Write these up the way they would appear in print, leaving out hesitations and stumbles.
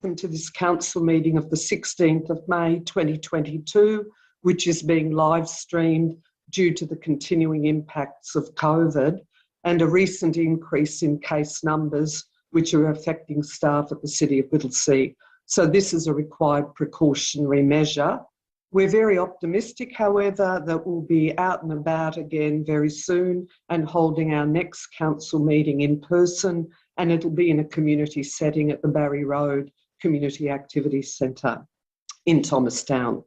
welcome to this council meeting of the 16th of May 2022, which is being live streamed due to the continuing impacts of COVID and a recent increase in case numbers which are affecting staff at the City of Whittlesea. So this is a required precautionary measure. We're very optimistic, however, that we'll be out and about again very soon and holding our next council meeting in person, and it'll be in a community setting at the Barry Road Community Activity Centre in Thomastown.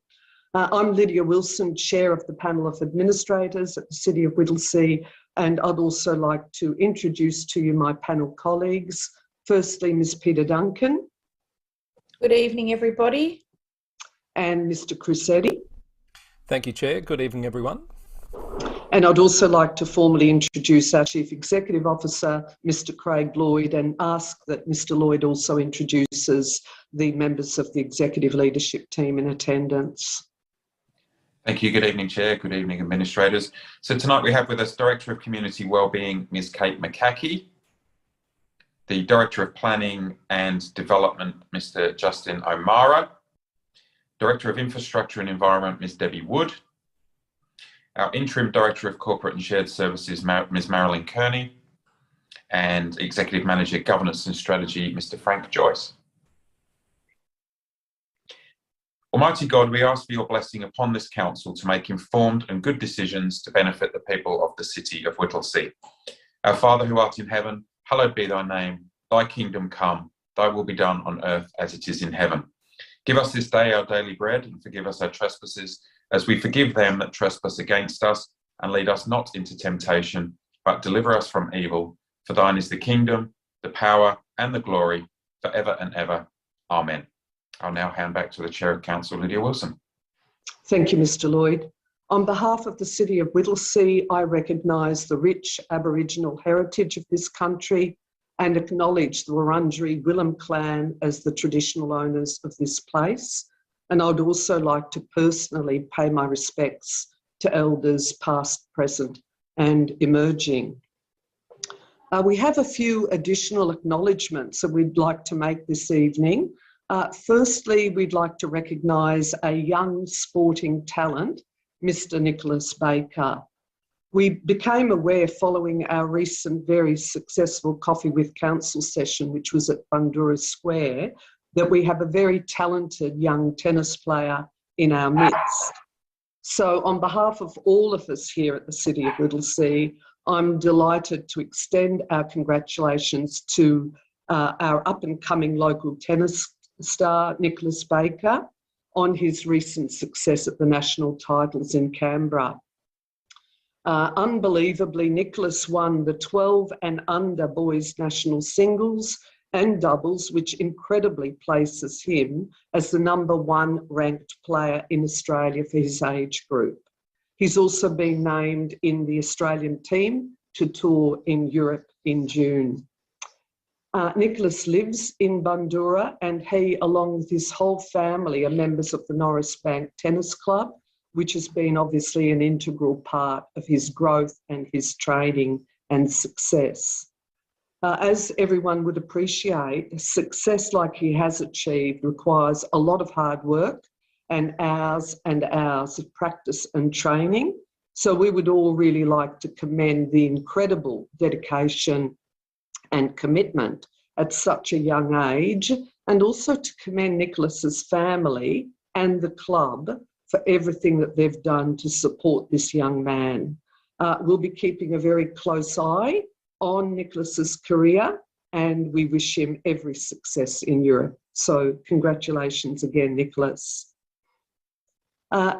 I'm Lydia Wilson, Chair of the Panel of Administrators at the City of Whittlesea, and I'd also like to introduce to you my panel colleagues. Firstly, Ms. Peter Duncan. Good evening, everybody. And Mr. Crusetti. Thank you, Chair. Good evening, everyone. And I'd also like to formally introduce our Chief Executive Officer, Mr. Craig Lloyd, and ask that Mr. Lloyd also introduces the members of the Executive Leadership Team in attendance. Thank you. Good evening, Chair. Good evening, Administrators. So tonight we have with us Director of Community Wellbeing, Ms. Kate McCackey, the Director of Planning and Development, Mr. Justin O'Mara, Director of Infrastructure and Environment, Ms. Debbie Wood, our Interim Director of Corporate and Shared Services, Ms. Marilyn Kearney, and Executive Manager, Governance and Strategy, Mr. Frank Joyce. Almighty God, we ask for your blessing upon this council to make informed and good decisions to benefit the people of the City of Whittlesea. Our Father who art in heaven, hallowed be thy name. Thy kingdom come, thy will be done on earth as it is in heaven. Give us this day our daily bread, and forgive us our trespasses, as we forgive them that trespass against us. And lead us not into temptation, but deliver us from evil. For thine is the kingdom, the power, and the glory, forever and ever. Amen. I'll now hand back to the Chair of Council, Lydia Wilson. Thank you, Mr. Lloyd. On behalf of the City of Whittlesea, I recognise the rich Aboriginal heritage of this country and acknowledge the Wurundjeri Willem clan as the traditional owners of this place. And I'd also like to personally pay my respects to elders past, present and emerging. We have a few additional acknowledgements that we'd like to make this evening. Firstly, we'd like to recognise a young sporting talent, Mr. Nicholas Baker. We became aware following our recent very successful Coffee with Council session, which was at Bundoora Square, that we have a very talented young tennis player in our midst. So on behalf of all of us here at the City of Whittlesea, I'm delighted to extend our congratulations to our up-and-coming local tennis star, Nicholas Baker, on his recent success at the national titles in Canberra. Unbelievably, Nicholas won the 12 and under boys national singles and doubles, which incredibly places him as the #1 ranked player in Australia for his age group. He's also been named in the Australian team to tour in Europe in June. Nicholas lives in Bundoora, and he, along with his whole family, are members of the Norris Bank Tennis Club, which has been obviously an integral part of his growth and his training and success. As everyone would appreciate, success like he has achieved requires a lot of hard work and hours of practice and training. So we would all really like to commend the incredible dedication and commitment at such a young age, and also to commend Nicholas's family and the club for everything that they've done to support this young man. We'll be keeping a very close eye on Nicholas's career, and we wish him every success in Europe. So congratulations again, Nicholas.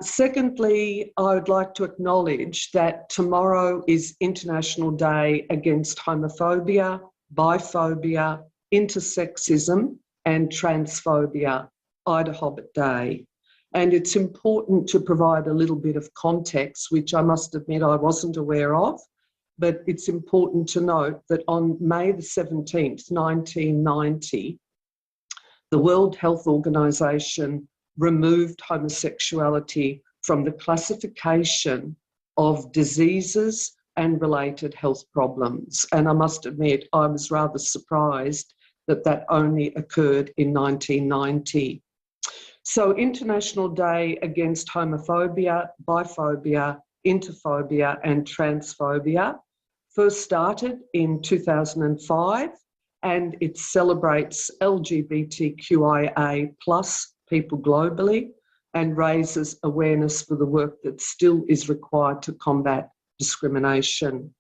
Secondly, I would like to acknowledge that tomorrow is International Day Against Homophobia, Biphobia, Intersexism and Transphobia, Ida Hobbit Day. And it's important to provide a little bit of context, which I must admit I wasn't aware of, but it's important to note that on May the 17th, 1990, the World Health Organization removed homosexuality from the classification of diseases and related health problems. And I must admit, I was rather surprised that only occurred in 1990. So International Day Against Homophobia, Biphobia, Interphobia and Transphobia first started in 2005, and it celebrates LGBTQIA plus people globally and raises awareness for the work that still is required to combat discrimination.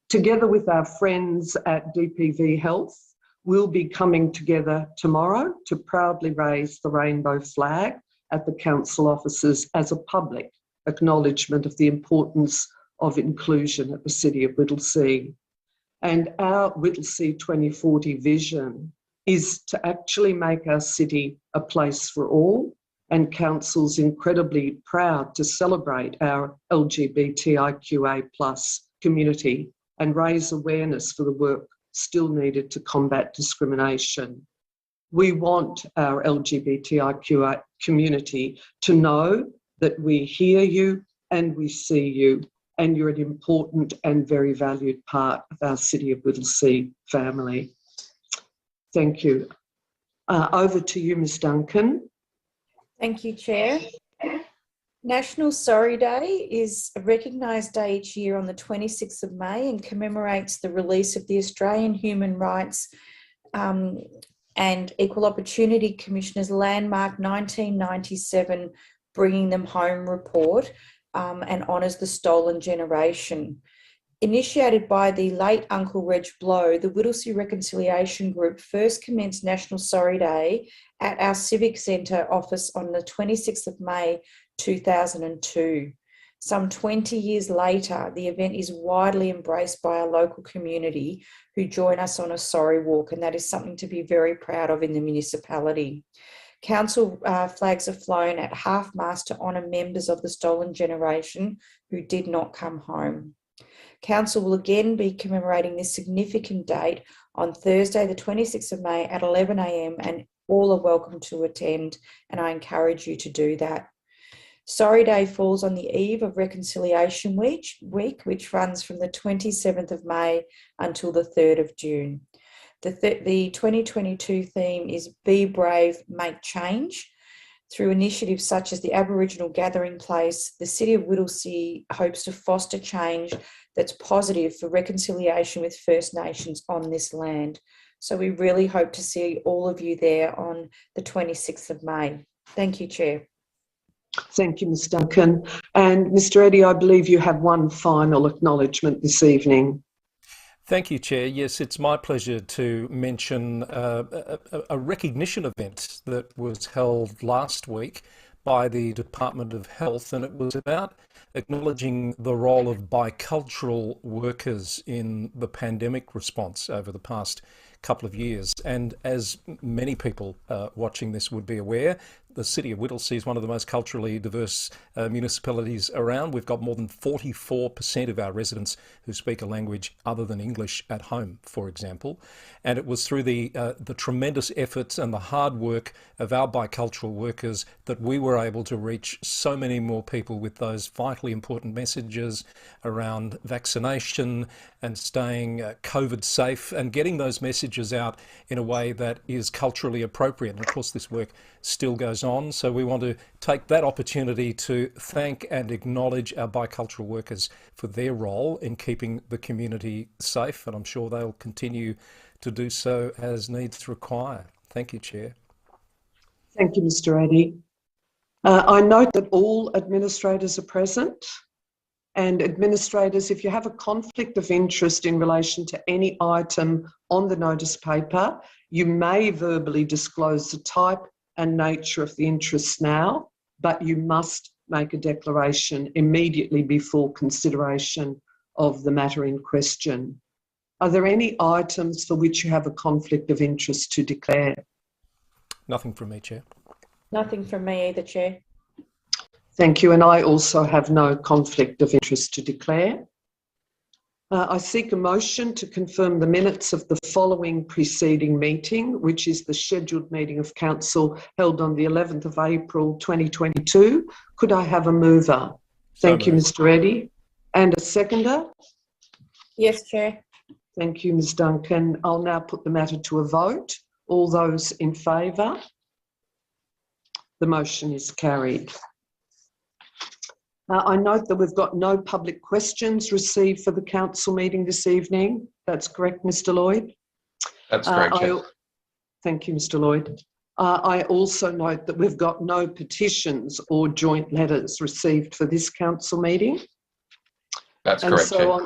Together with our friends at DPV Health, we'll be coming together tomorrow to proudly raise the rainbow flag at the council offices as a public acknowledgement of the importance of inclusion at the City of Whittlesea. And our Whittlesea 2040 vision is to actually make our city a place for all, and council's incredibly proud to celebrate our LGBTIQA plus community and raise awareness for the work still needed to combat discrimination. We want our LGBTIQA community to know that we hear you and we see you, and you're an important and very valued part of our City of Whittlesea family. Thank you. Over to you, Ms. Duncan. Thank you, Chair. National Sorry Day is a recognised day each year on the 26th of May and commemorates the release of the Australian Human Rights and Equal Opportunity Commissioner's landmark 1997 Bringing Them Home report and honours the stolen generation. Initiated by the late Uncle Reg Blow, the Whittlesea Reconciliation Group first commenced National Sorry Day at our Civic Centre office on the 26th of May 2002. Some 20 years later, the event is widely embraced by our local community who join us on a sorry walk, and that is something to be very proud of in the municipality. Council flags are flown at half-mast to honour members of the stolen generation who did not come home. Council will again be commemorating this significant date on Thursday, the 26th of May at 11 a.m, and all are welcome to attend, and I encourage you to do that. Sorry Day falls on the eve of Reconciliation Week, which runs from the 27th of May until the 3rd of June. The 2022 theme is Be Brave, Make Change. Through initiatives such as the Aboriginal Gathering Place, the City of Whittlesea hopes to foster change that's positive for reconciliation with First Nations on this land. So we really hope to see all of you there on the 26th of May. Thank you, Chair. Thank you, Ms. Duncan. And Mr. Eddy, I believe you have one final acknowledgement this evening. Thank you, Chair. Yes, it's my pleasure to mention a recognition event that was held last week by the Department of Health, and it was about acknowledging the role of bicultural workers in the pandemic response over the past couple of years. And as many people watching this would be aware, the City of Whittlesea is one of the most culturally diverse municipalities around. We've got more than 44% of our residents who speak a language other than English at home, for example. And it was through the tremendous efforts and the hard work of our bicultural workers that we were able to reach so many more people with those vitally important messages around vaccination and staying COVID safe, and getting those messages out in a way that is culturally appropriate. And of course, this work still goes on. So we want to take that opportunity to thank and acknowledge our bicultural workers for their role in keeping the community safe. And I'm sure they'll continue to do so as needs require. Thank you, Chair. Thank you, Mr. Eddy. I note that all administrators are present. And administrators, if you have a conflict of interest in relation to any item on the notice paper, you may verbally disclose the type and nature of the interest now, but you must make a declaration immediately before consideration of the matter in question. Are there any items for which you have a conflict of interest to declare? Nothing from me, Chair. Nothing from me either, Chair. Thank you, and I also have no conflict of interest to declare. I seek a motion to confirm the minutes of the following preceding meeting, which is the scheduled meeting of Council held on the 11th of April 2022. Could I have a mover? Thank you, Mr. Eddy. And a seconder? Yes, Chair. Thank you, Ms Duncan. I'll now put the matter to a vote. All those in favour? The motion is carried. I note that we've got no public questions received for the council meeting this evening. That's correct, Mr Lloyd? That's correct, Chair. Thank you, Mr Lloyd. I also note that we've got no petitions or joint letters received for this council meeting. That's correct, Chair.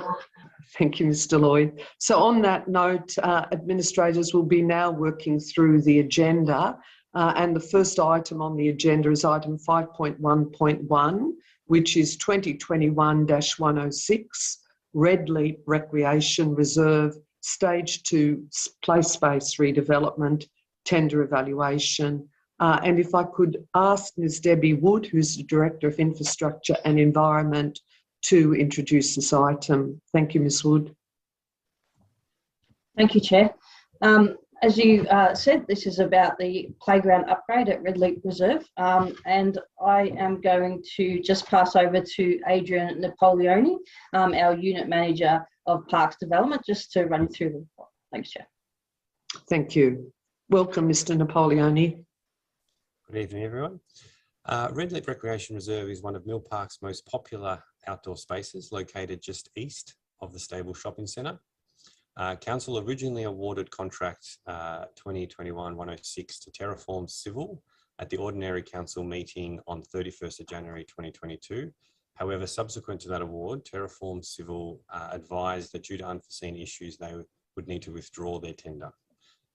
Thank you, Mr Lloyd. So on that note, administrators will be now working through the agenda, and the first item on the agenda is item 5.1.1, which is 2021-106, Redleap Recreation Reserve Stage 2 Play Space Redevelopment Tender Evaluation. And if I could ask Ms Debbie Wood, who's the Director of Infrastructure and Environment, to introduce this item. Thank you, Ms Wood. Thank you, Chair. As you said, this is about the playground upgrade at Redleap Reserve, and I am going to just pass over to Adrian Napoleoni, our Unit Manager of Parks Development, just to run through the report. Thanks, Chair. Thank you. Welcome, Mr Napoleoni. Good evening, everyone. Redleap Recreation Reserve is one of Mill Park's most popular outdoor spaces, located just east of the Stable Shopping Centre. Council originally awarded contract 2021-106 to Terraform Civil at the Ordinary Council meeting on 31st of January 2022. However, subsequent to that award, Terraform Civil advised that due to unforeseen issues, they would need to withdraw their tender.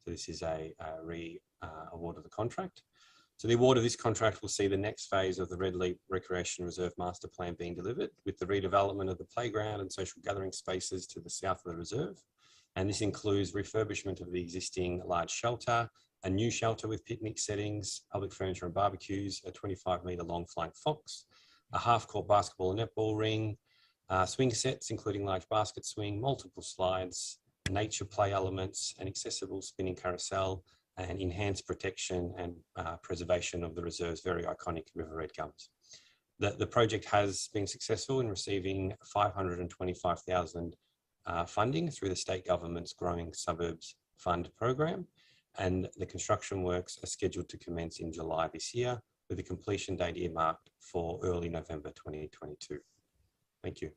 So this is a re-award of the contract. So the award of this contract will see the next phase of the Redleap Recreation Reserve Master Plan being delivered, with the redevelopment of the playground and social gathering spaces to the south of the reserve. And this includes refurbishment of the existing large shelter, a new shelter with picnic settings, public furniture and barbecues, a 25-metre long flying fox, a half-court basketball and netball ring, swing sets including large basket swing, multiple slides, nature play elements, an accessible spinning carousel, and enhanced protection and preservation of the reserve's very iconic river red gums. The project has been successful in receiving $525,000 funding through the state government's Growing Suburbs Fund program, and the construction works are scheduled to commence in July this year, with a completion date earmarked for early November 2022. Thank you.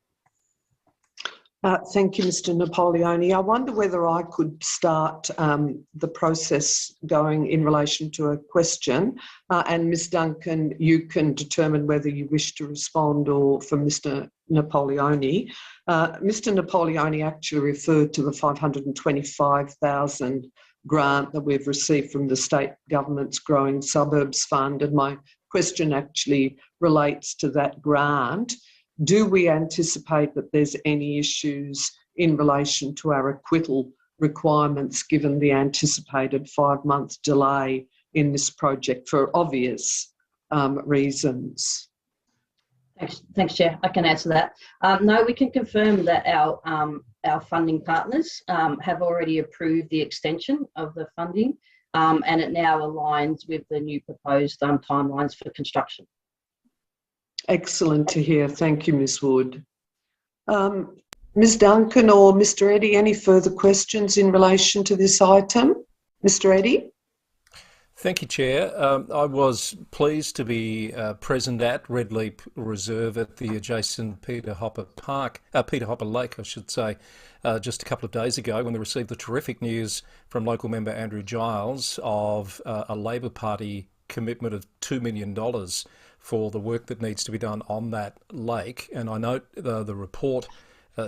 Thank you, Mr Napoleoni. I wonder whether I could start the process going in relation to a question, and Ms Duncan, you can determine whether you wish to respond or for Mr Napoleoni. Mr Napoleoni actually referred to the $525,000 grant that we've received from the state government's Growing Suburbs Fund, and my question actually relates to that grant. Do we anticipate that there's any issues in relation to our acquittal requirements given the anticipated 5-month delay in this project for obvious reasons? Thanks, Chair. I can answer that. No, we can confirm that our funding partners have already approved the extension of the funding, and it now aligns with the new proposed timelines for construction. Excellent to hear. Thank you, Ms Wood. Ms Duncan or Mr Eddy, any further questions in relation to this item? Mr Eddy? Thank you, Chair. I was pleased to be present at Redleap Reserve at the adjacent Peter Hopper Lake, I should say, just a couple of days ago when we received the terrific news from local member Andrew Giles of a Labor Party commitment of $2 million for the work that needs to be done on that lake. And I note the report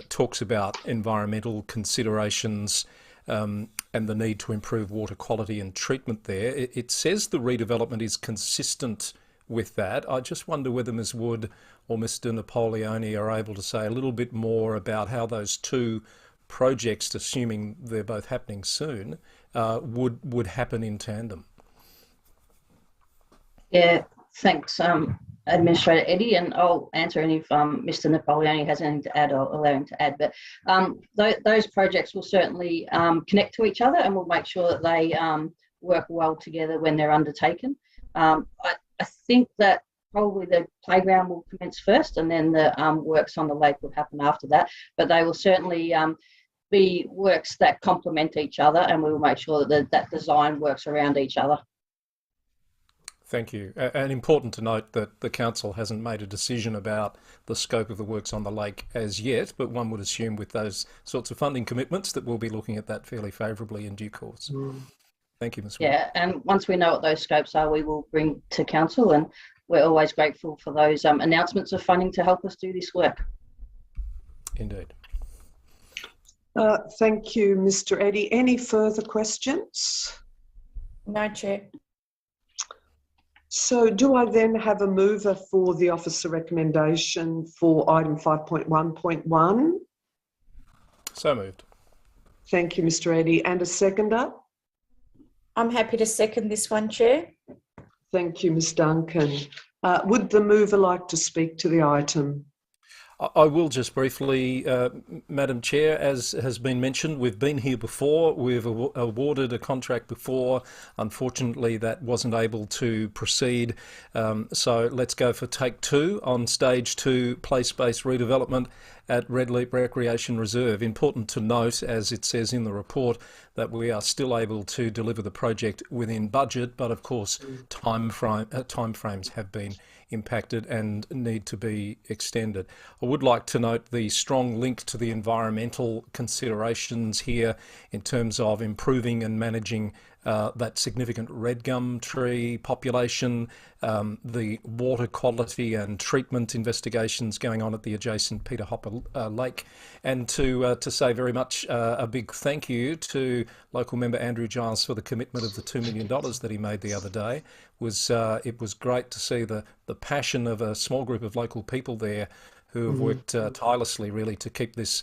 talks about environmental considerations and the need to improve water quality and treatment there. It says the redevelopment is consistent with that. I just wonder whether Ms Wood or Mr Napoleoni are able to say a little bit more about how those two projects, assuming they're both happening soon, would happen in tandem. Yeah, thanks, Administrator Eddy, and I'll answer any if Mr Napoleoni has anything to add, I'll allow him to add. But those projects will certainly connect to each other, and we'll make sure that they work well together when they're undertaken. I think that probably the playground will commence first, and then the works on the lake will happen after that. But they will certainly be works that complement each other, and we will make sure that that design works around each other. Thank you. And important to note that the council hasn't made a decision about the scope of the works on the lake as yet, but one would assume with those sorts of funding commitments that we'll be looking at that fairly favourably in due course. Thank you, Ms. Wood. Yeah, and once we know what those scopes are, we will bring to council, and we're always grateful for those announcements of funding to help us do this work. Indeed. Thank you, Mr. Eddy. Any further questions? No, Chair. So do I then have a mover for the officer recommendation for item 5.1.1? So moved. Thank you, Mr. Eddy. And a seconder? I'm happy to second this one, Chair. Thank you, Ms. Duncan. Would the mover like to speak to the item? I will just briefly, Madam Chair, as has been mentioned, we've been here before, we've awarded a contract before. Unfortunately, that wasn't able to proceed. So let's go for take two on stage 2, place-based redevelopment at Red Leap Recreation Reserve. Important to note, as it says in the report, that we are still able to deliver the project within budget, but of course timeframes have been impacted and need to be extended. I would like to note the strong link to the environmental considerations here in terms of improving and managing that significant red gum tree population, the water quality and treatment investigations going on at the adjacent Peter Hopper Lake, and to say very much a big thank you to local member Andrew Giles for the commitment of the $2 million that he made the other day. It was great to see the passion of a small group of local people there who have worked tirelessly really to keep this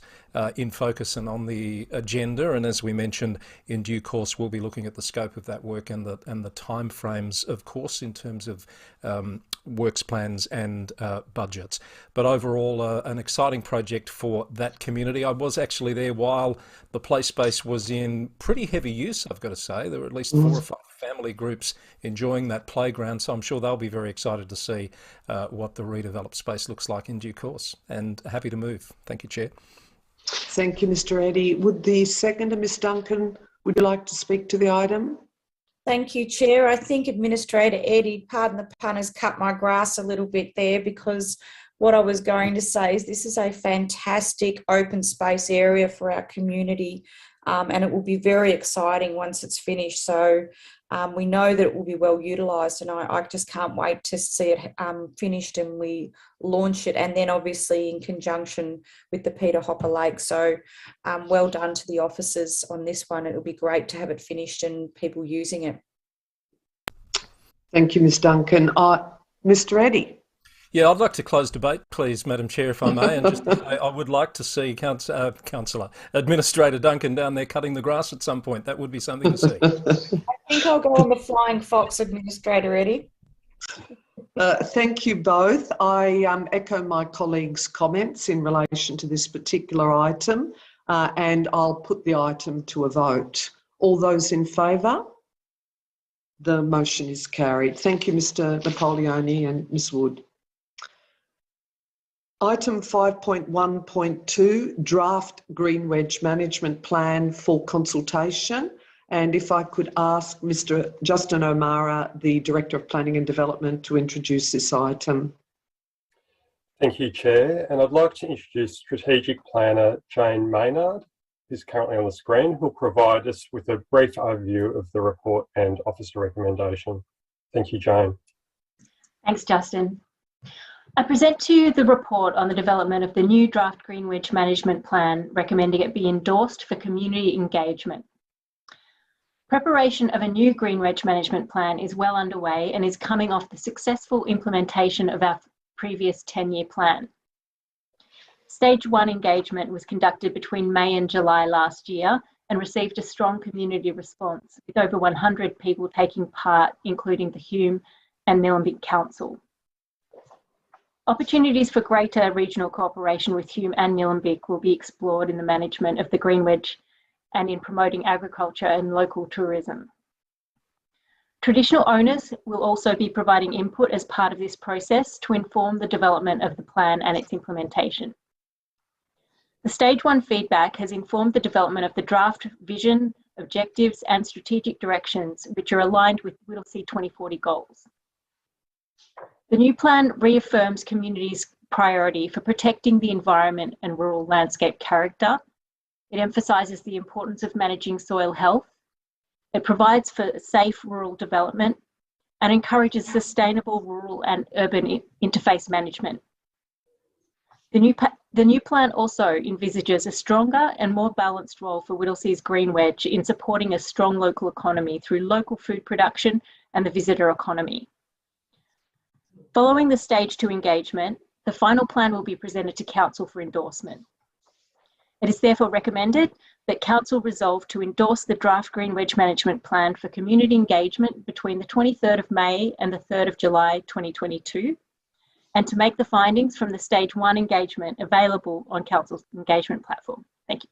in focus and on the agenda. And as we mentioned, in due course, we'll be looking at the scope of that work and the time frames, of course, in terms of works plans and budgets. But overall, an exciting project for that community. I was actually there while the play space was in pretty heavy use, I've got to say. There were at least 4 or 5 family groups enjoying that playground, so I'm sure they'll be very excited to see what the redeveloped space looks like in due course, and happy to move. Thank you, Chair. Thank you, Mr. Eddy. Would the seconder, Ms. Duncan, would you like to speak to the item? Thank you, Chair. I think Administrator Eddy, pardon the pun, has cut my grass a little bit there, because what I was going to say is this is a fantastic open space area for our community, and it will be very exciting once it's finished. So we know that it will be well utilised, and I just can't wait to see it finished and we launch it, and then obviously in conjunction with the Peter Hopper Lake. So well done to the officers on this one. It'll be great to have it finished and people using it. Thank you, Ms. Duncan. Mr. Eddy. Yeah, I'd like to close debate, please, Madam Chair, if I may, and just to say I would like to see Councillor Administrator Duncan down there cutting the grass at some point. That would be something to see. I think I'll go on the Flying Fox, Administrator Eddy. Thank you both. I echo my colleagues' comments in relation to this particular item, and I'll put the item to a vote. All those in favour? The motion is carried. Thank you, Mr. Napoleoni and Ms. Wood. Item 5.1.2, Draft Greenwich Management Plan for consultation. And if I could ask Mr. Justin O'Mara, the Director of Planning and Development, to introduce this item. Thank you, Chair. And I'd like to introduce Strategic Planner Jane Maynard, who's currently on the screen, who'll provide us with a brief overview of the report and officer recommendation. Thank you, Jane. Thanks, Justin. I present to you the report on the development of the new draft Greenwich Management Plan, recommending it be endorsed for community engagement. Preparation of a new Greenwich Management Plan is well underway and is coming off the successful implementation of our previous 10-year plan. Stage 1 engagement was conducted between May and July last year and received a strong community response, with over 100 people taking part, including the Hume and Nillumbik Council. Opportunities for greater regional cooperation with Hume and Nillumbik will be explored in the management of the Greenwich and in promoting agriculture and local tourism. Traditional owners will also be providing input as part of this process to inform the development of the plan and its implementation. The Stage 1 feedback has informed the development of the draft vision, objectives and strategic directions, which are aligned with Whittlesea 2040 goals. The new plan reaffirms communities' priority for protecting the environment and rural landscape character. It emphasises the importance of managing soil health. It provides for safe rural development and encourages sustainable rural and urban interface management. The new plan also envisages a stronger and more balanced role for Whittlesea's Green Wedge in supporting a strong local economy through local food production and the visitor economy. Following the Stage 2 engagement, the final plan will be presented to Council for endorsement. It is therefore recommended that Council resolve to endorse the draft Green Wedge Management Plan for community engagement between the 23rd of May and the 3rd of July 2022, and to make the findings from the Stage 1 engagement available on Council's engagement platform. Thank you.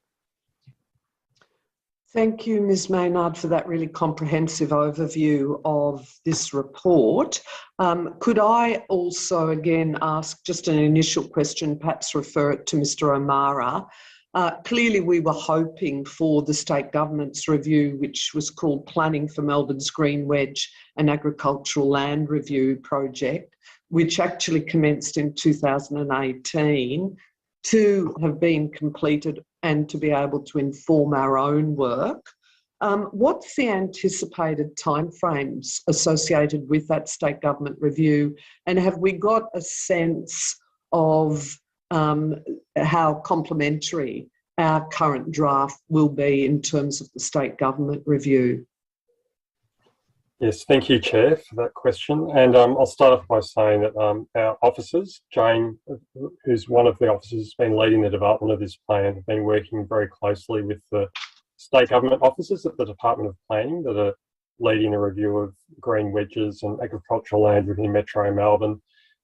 Thank you, Ms Maynard, for that really comprehensive overview of this report. Could I also again ask just an initial question, perhaps refer it to Mr O'Mara? Clearly we were hoping for the state government's review, which was called Planning for Melbourne's Green Wedge and Agricultural Land Review project, which actually commenced in 2018, to have been completed and to be able to inform our own work. What's the anticipated timeframes associated with that state government review? And have we got a sense of how complementary our current draft will be in terms of the state government review? Yes, thank you, Chair, for that question. And I'll start off by saying that our officers, Jane, who's one of the officers who's been leading the development of this plan, have been working very closely with the state government officers at the Department of Planning that are leading a review of green wedges and agricultural land within Metro Melbourne.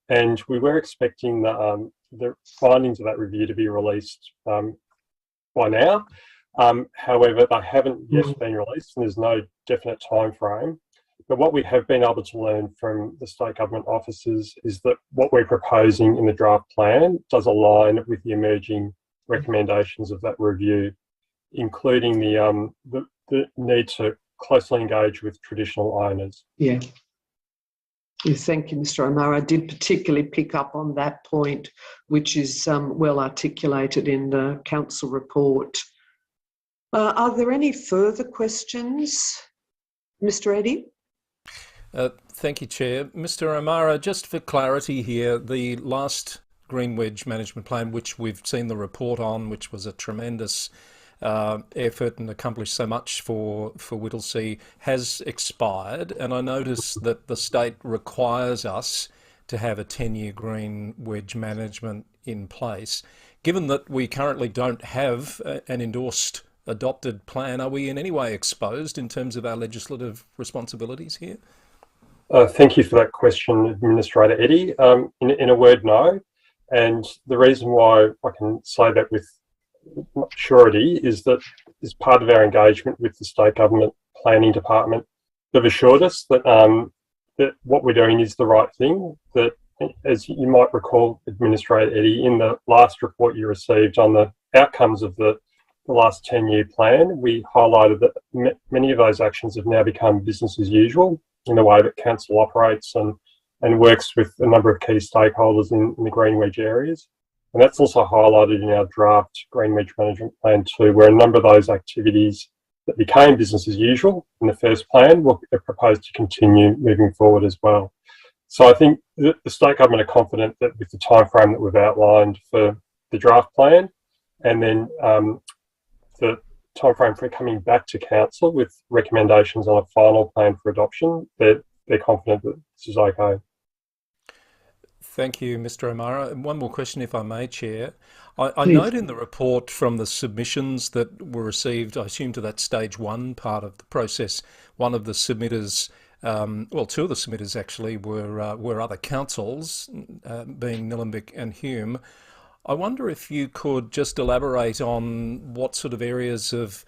And we were expecting the findings of that review to be released by now. However, they haven't yet been released and there's no definite time frame. But what we have been able to learn from the state government officers is that what we're proposing in the draft plan does align with the emerging recommendations of that review, including the need to closely engage with traditional owners. Yeah. Thank you, Mr O'Mara. I did particularly pick up on that point, which is well articulated in the council report. Are there any further questions, Mr Eddy? Thank you, Chair. Mr O'Mara, just for clarity here, the last Green Wedge Management Plan, which we've seen the report on, which was a tremendous effort and accomplished so much for Whittlesea, has expired. And I notice that the state requires us to have a 10-year Green Wedge management in place. Given that we currently don't have an endorsed adopted plan, are we in any way exposed in terms of our legislative responsibilities here? Thank you for that question, Administrator Eddy. In a word, no. And the reason why I can say that with surety is that as part of our engagement with the state government planning department, they've assured us that that what we're doing is the right thing. That, as you might recall, Administrator Eddy, in the last report you received on the outcomes of the last 10-year plan, we highlighted that many of those actions have now become business as usual in the way that council operates and works with a number of key stakeholders in the Green Wedge areas. And that's also highlighted in our draft Green Wedge Management Plan too, where a number of those activities that became business as usual in the first plan are proposed to continue moving forward as well. So I think the state government are confident that with the timeframe that we've outlined for the draft plan, and then the timeframe for coming back to council with recommendations on a final plan for adoption, they're confident that this is okay. Thank you, Mr O'Mara. One more question, if I may, Chair. I note in the report from the submissions that were received, I assume to that stage 1 part of the process, one of the submitters, well, two of the submitters actually were other councils, being Nillumbik and Hume. I wonder if you could just elaborate on what sort of areas of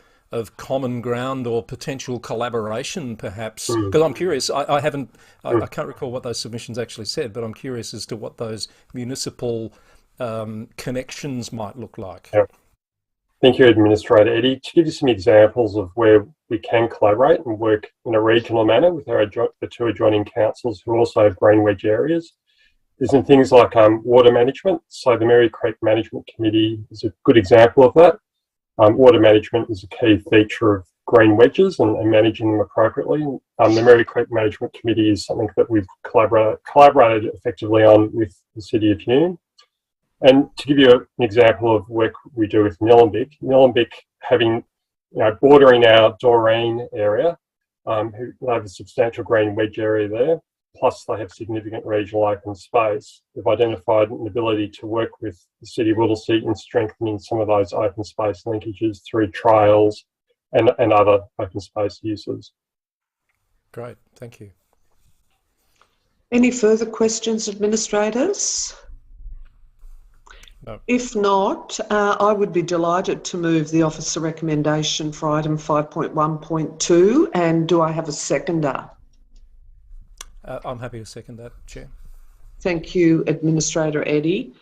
common ground or potential collaboration, perhaps, because I'm curious. I can't recall what those submissions actually said, but I'm curious as to what those municipal connections might look like. Yeah. Thank you, Administrator Eddie. To give you some examples of where we can collaborate and work in a regional manner with the two adjoining councils who also have green wedge areas, is in things like water management. So the Mary Creek Management Committee is a good example of that. Water management is a key feature of green wedges and managing them appropriately. The Mary Creek Management Committee is something that we've collaborated effectively on with the City of Hume. And to give you an example of work we do with Nillumbik having, bordering our Doreen area, who have a substantial green wedge area there, plus they have significant regional open space. They've identified an ability to work with the City of Whittlesea in strengthening some of those open space linkages through trails and other open space uses. Great, thank you. Any further questions, administrators? No. If not, I would be delighted to move the officer recommendation for item 5.1.2. And do I have a seconder? I'm happy to second that, Chair. Thank you, Administrator Eddie.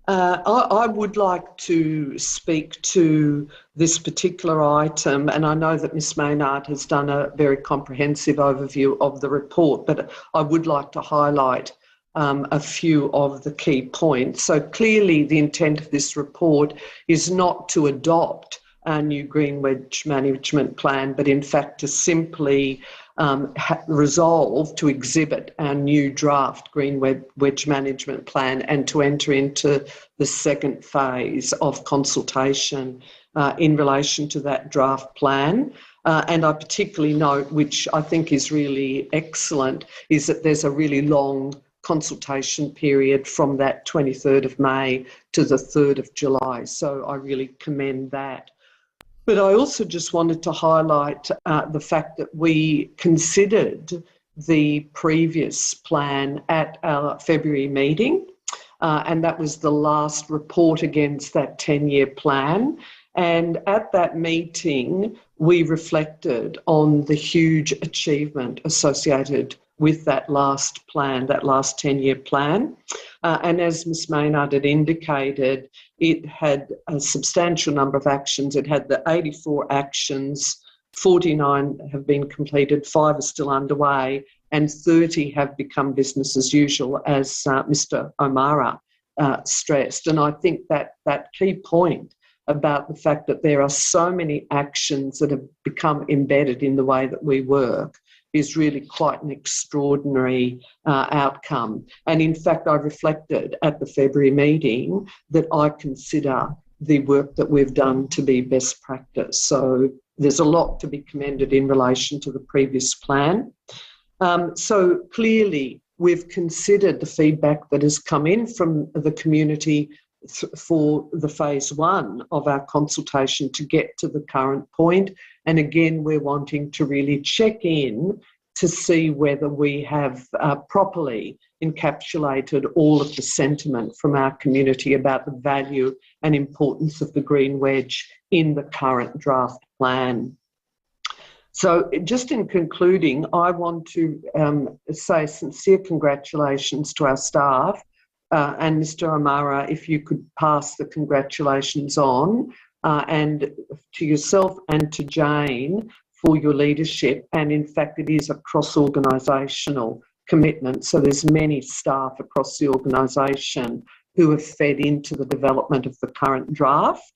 I would like to speak to this particular item, and I know that Ms Maynard has done a very comprehensive overview of the report, but I would like to highlight a few of the key points. So clearly the intent of this report is not to adopt a new green wedge management plan, but in fact to simply resolve to exhibit our new draft green wedge management plan and to enter into the second phase of consultation in relation to that draft plan. And I particularly note, which I think is really excellent, is that there's a really long consultation period from that 23rd of May to the 3rd of July. So I really commend that. But I also just wanted to highlight the fact that we considered the previous plan at our February meeting, and that was the last report against that 10-year plan. And at that meeting, we reflected on the huge achievement associated with that last plan, that last 10-year plan. And as Ms Maynard had indicated, it had a substantial number of actions. It had the 84 actions, 49 have been completed, 5 are still underway, and 30 have become business as usual, as Mr O'Mara stressed. And I think that key point about the fact that there are so many actions that have become embedded in the way that we work is really quite an extraordinary outcome. And in fact, I reflected at the February meeting that I consider the work that we've done to be best practice. So there's a lot to be commended in relation to the previous plan. So clearly, we've considered the feedback that has come in from the community for the phase 1 of our consultation to get to the current point. And again, we're wanting to really check in to see whether we have properly encapsulated all of the sentiment from our community about the value and importance of the green wedge in the current draft plan. So just in concluding, I want to say sincere congratulations to our staff. And Mr O'Mara, if you could pass the congratulations on, and to yourself and to Jane for your leadership. And in fact, it is a cross-organisational commitment. So there's many staff across the organisation who have fed into the development of the current draft,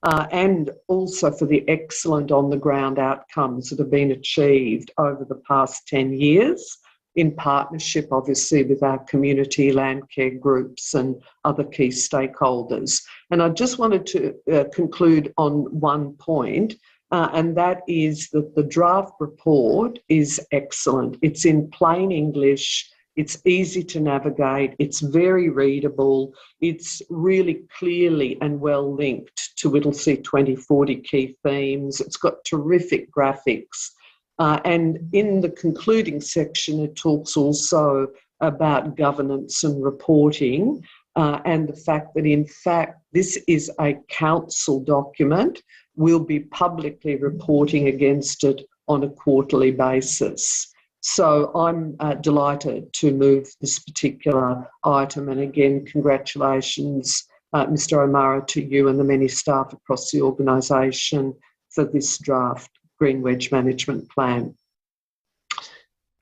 and also for the excellent on-the-ground outcomes that have been achieved over the past 10 years. In partnership, obviously, with our community land care groups and other key stakeholders. And I just wanted to conclude on one point, and that is that the draft report is excellent. It's in plain English, it's easy to navigate, it's very readable, it's really clearly and well linked to Whittlesea 2040 key themes, it's got terrific graphics. And in the concluding section, it talks also about governance and reporting, and the fact that, in fact, this is a council document. We'll be publicly reporting against it on a quarterly basis. So I'm delighted to move this particular item. And again, congratulations Mr O'Mara, to you and the many staff across the organisation for this draft Green Wedge Management Plan.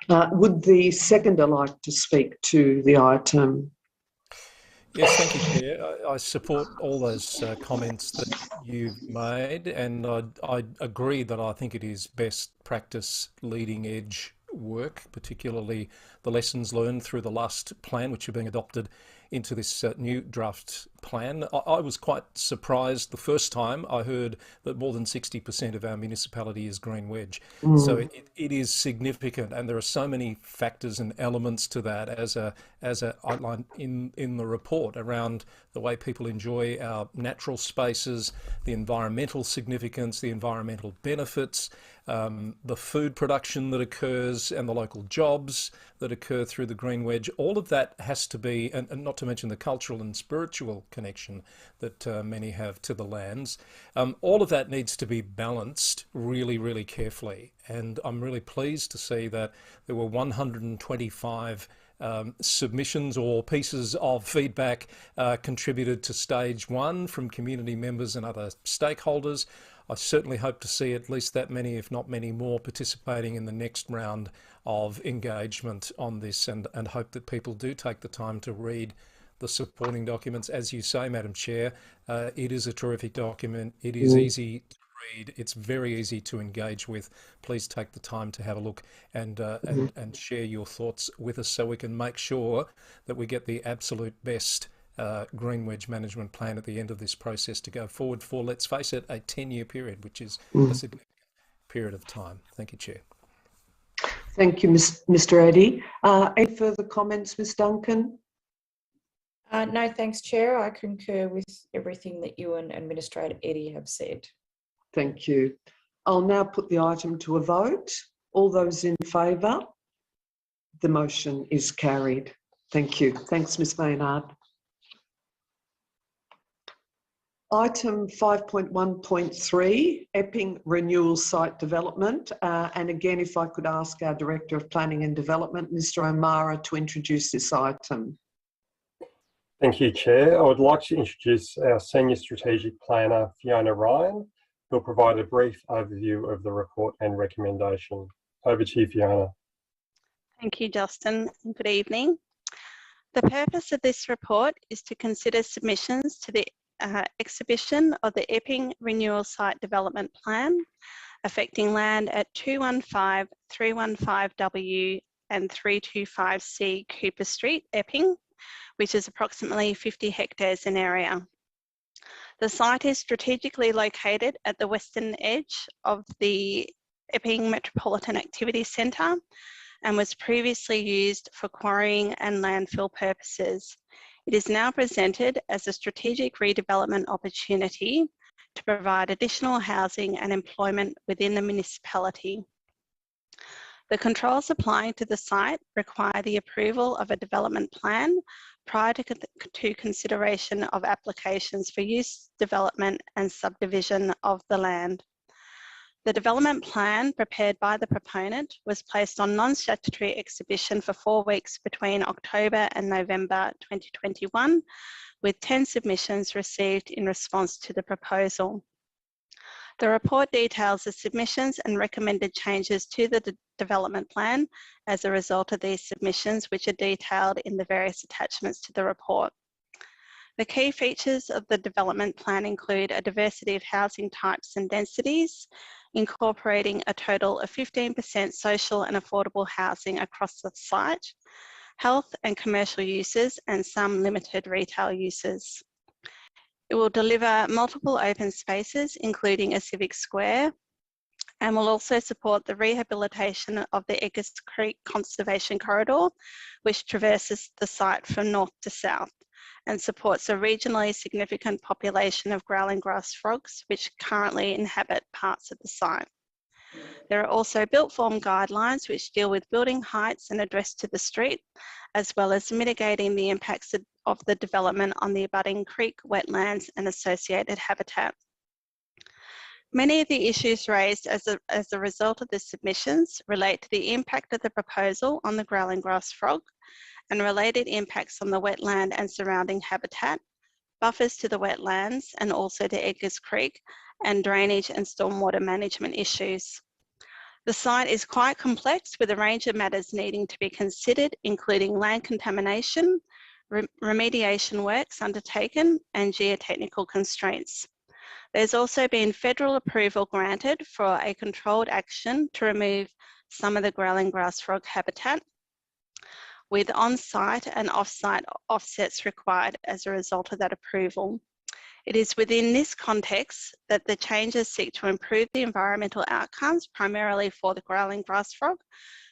Would the seconder like to speak to the item? Yes, thank you, Chair. I support all those comments that you've made, and I agree that I think it is best practice leading edge work, particularly the lessons learned through the last plan, which are being adopted into this new draft plan. I was quite surprised the first time I heard that more than 60% of our municipality is Green Wedge. So it is significant, and there are so many factors and elements to that as a outlined in the report around the way people enjoy our natural spaces, the environmental significance, the environmental benefits, the food production that occurs and the local jobs that occur through the Green Wedge. All of that has to be, and not to mention the cultural and spiritual connection that many have to the lands. All of that needs to be balanced really, really carefully. And I'm really pleased to see that there were 125 submissions or pieces of feedback contributed to stage one from community members and other stakeholders. I certainly hope to see at least that many, if not many more, participating in the next round of engagement on this, and hope that people do take the time to read the supporting documents. As you say, Madam Chair, it is a terrific document. It is easy to read. It's very easy to engage with. Please take the time to have a look and share your thoughts with us so we can make sure that we get the absolute best Green Wedge Management Plan at the end of this process to go forward for, let's face it, a 10-year period, which is a significant period of time. Thank you, Chair. Thank you, Mr Eddy. Any further comments, Ms Duncan? No, thanks, Chair. I concur with everything that you and Administrator Eddy have said. Thank you. I'll now put the item to a vote. All those in favour? The motion is carried. Thank you. Thanks, Ms Maynard. Item 5.1.3, Epping Renewal Site Development. And again, if I could ask our Director of Planning and Development, Mr O'Mara, to introduce this item. Thank you, Chair. I would like to introduce our Senior Strategic Planner, Fiona Ryan, who'll provide a brief overview of the report and recommendation. Over to you, Fiona. Thank you, Justin, and good evening. The purpose of this report is to consider submissions to the exhibition of the Epping Renewal Site Development Plan, affecting land at 215, 315W and 325C Cooper Street, Epping, which is approximately 50 hectares in area. The site is strategically located at the western edge of the Epping Metropolitan Activity Centre and was previously used for quarrying and landfill purposes. It is now presented as a strategic redevelopment opportunity to provide additional housing and employment within the municipality. The controls applying to the site require the approval of a development plan prior to consideration of applications for use, development and subdivision of the land. The development plan prepared by the proponent was placed on non-statutory exhibition for 4 weeks between October and November 2021, with 10 submissions received in response to the proposal. The report details the submissions and recommended changes to the development plan as a result of these submissions, which are detailed in the various attachments to the report. The key features of the development plan include a diversity of housing types and densities, incorporating a total of 15% social and affordable housing across the site, health and commercial uses, and some limited retail uses. It will deliver multiple open spaces, including a civic square, and will also support the rehabilitation of the Eggers Creek Conservation Corridor, which traverses the site from north to south, and supports a regionally significant population of growling grass frogs, which currently inhabit parts of the site. There are also built form guidelines which deal with building heights and address to the street, as well as mitigating the impacts of the development on the abutting creek, wetlands and associated habitat. Many of the issues raised as a result of the submissions relate to the impact of the proposal on the growling grass frog and related impacts on the wetland and surrounding habitat, buffers to the wetlands and also to Edgar's Creek, and drainage and stormwater management issues. The site is quite complex with a range of matters needing to be considered, including land contamination, remediation works undertaken, and geotechnical constraints. There's also been federal approval granted for a controlled action to remove some of the growling grass frog habitat, with on-site and off-site offsets required as a result of that approval. It is within this context that the changes seek to improve the environmental outcomes, primarily for the growling grass frog,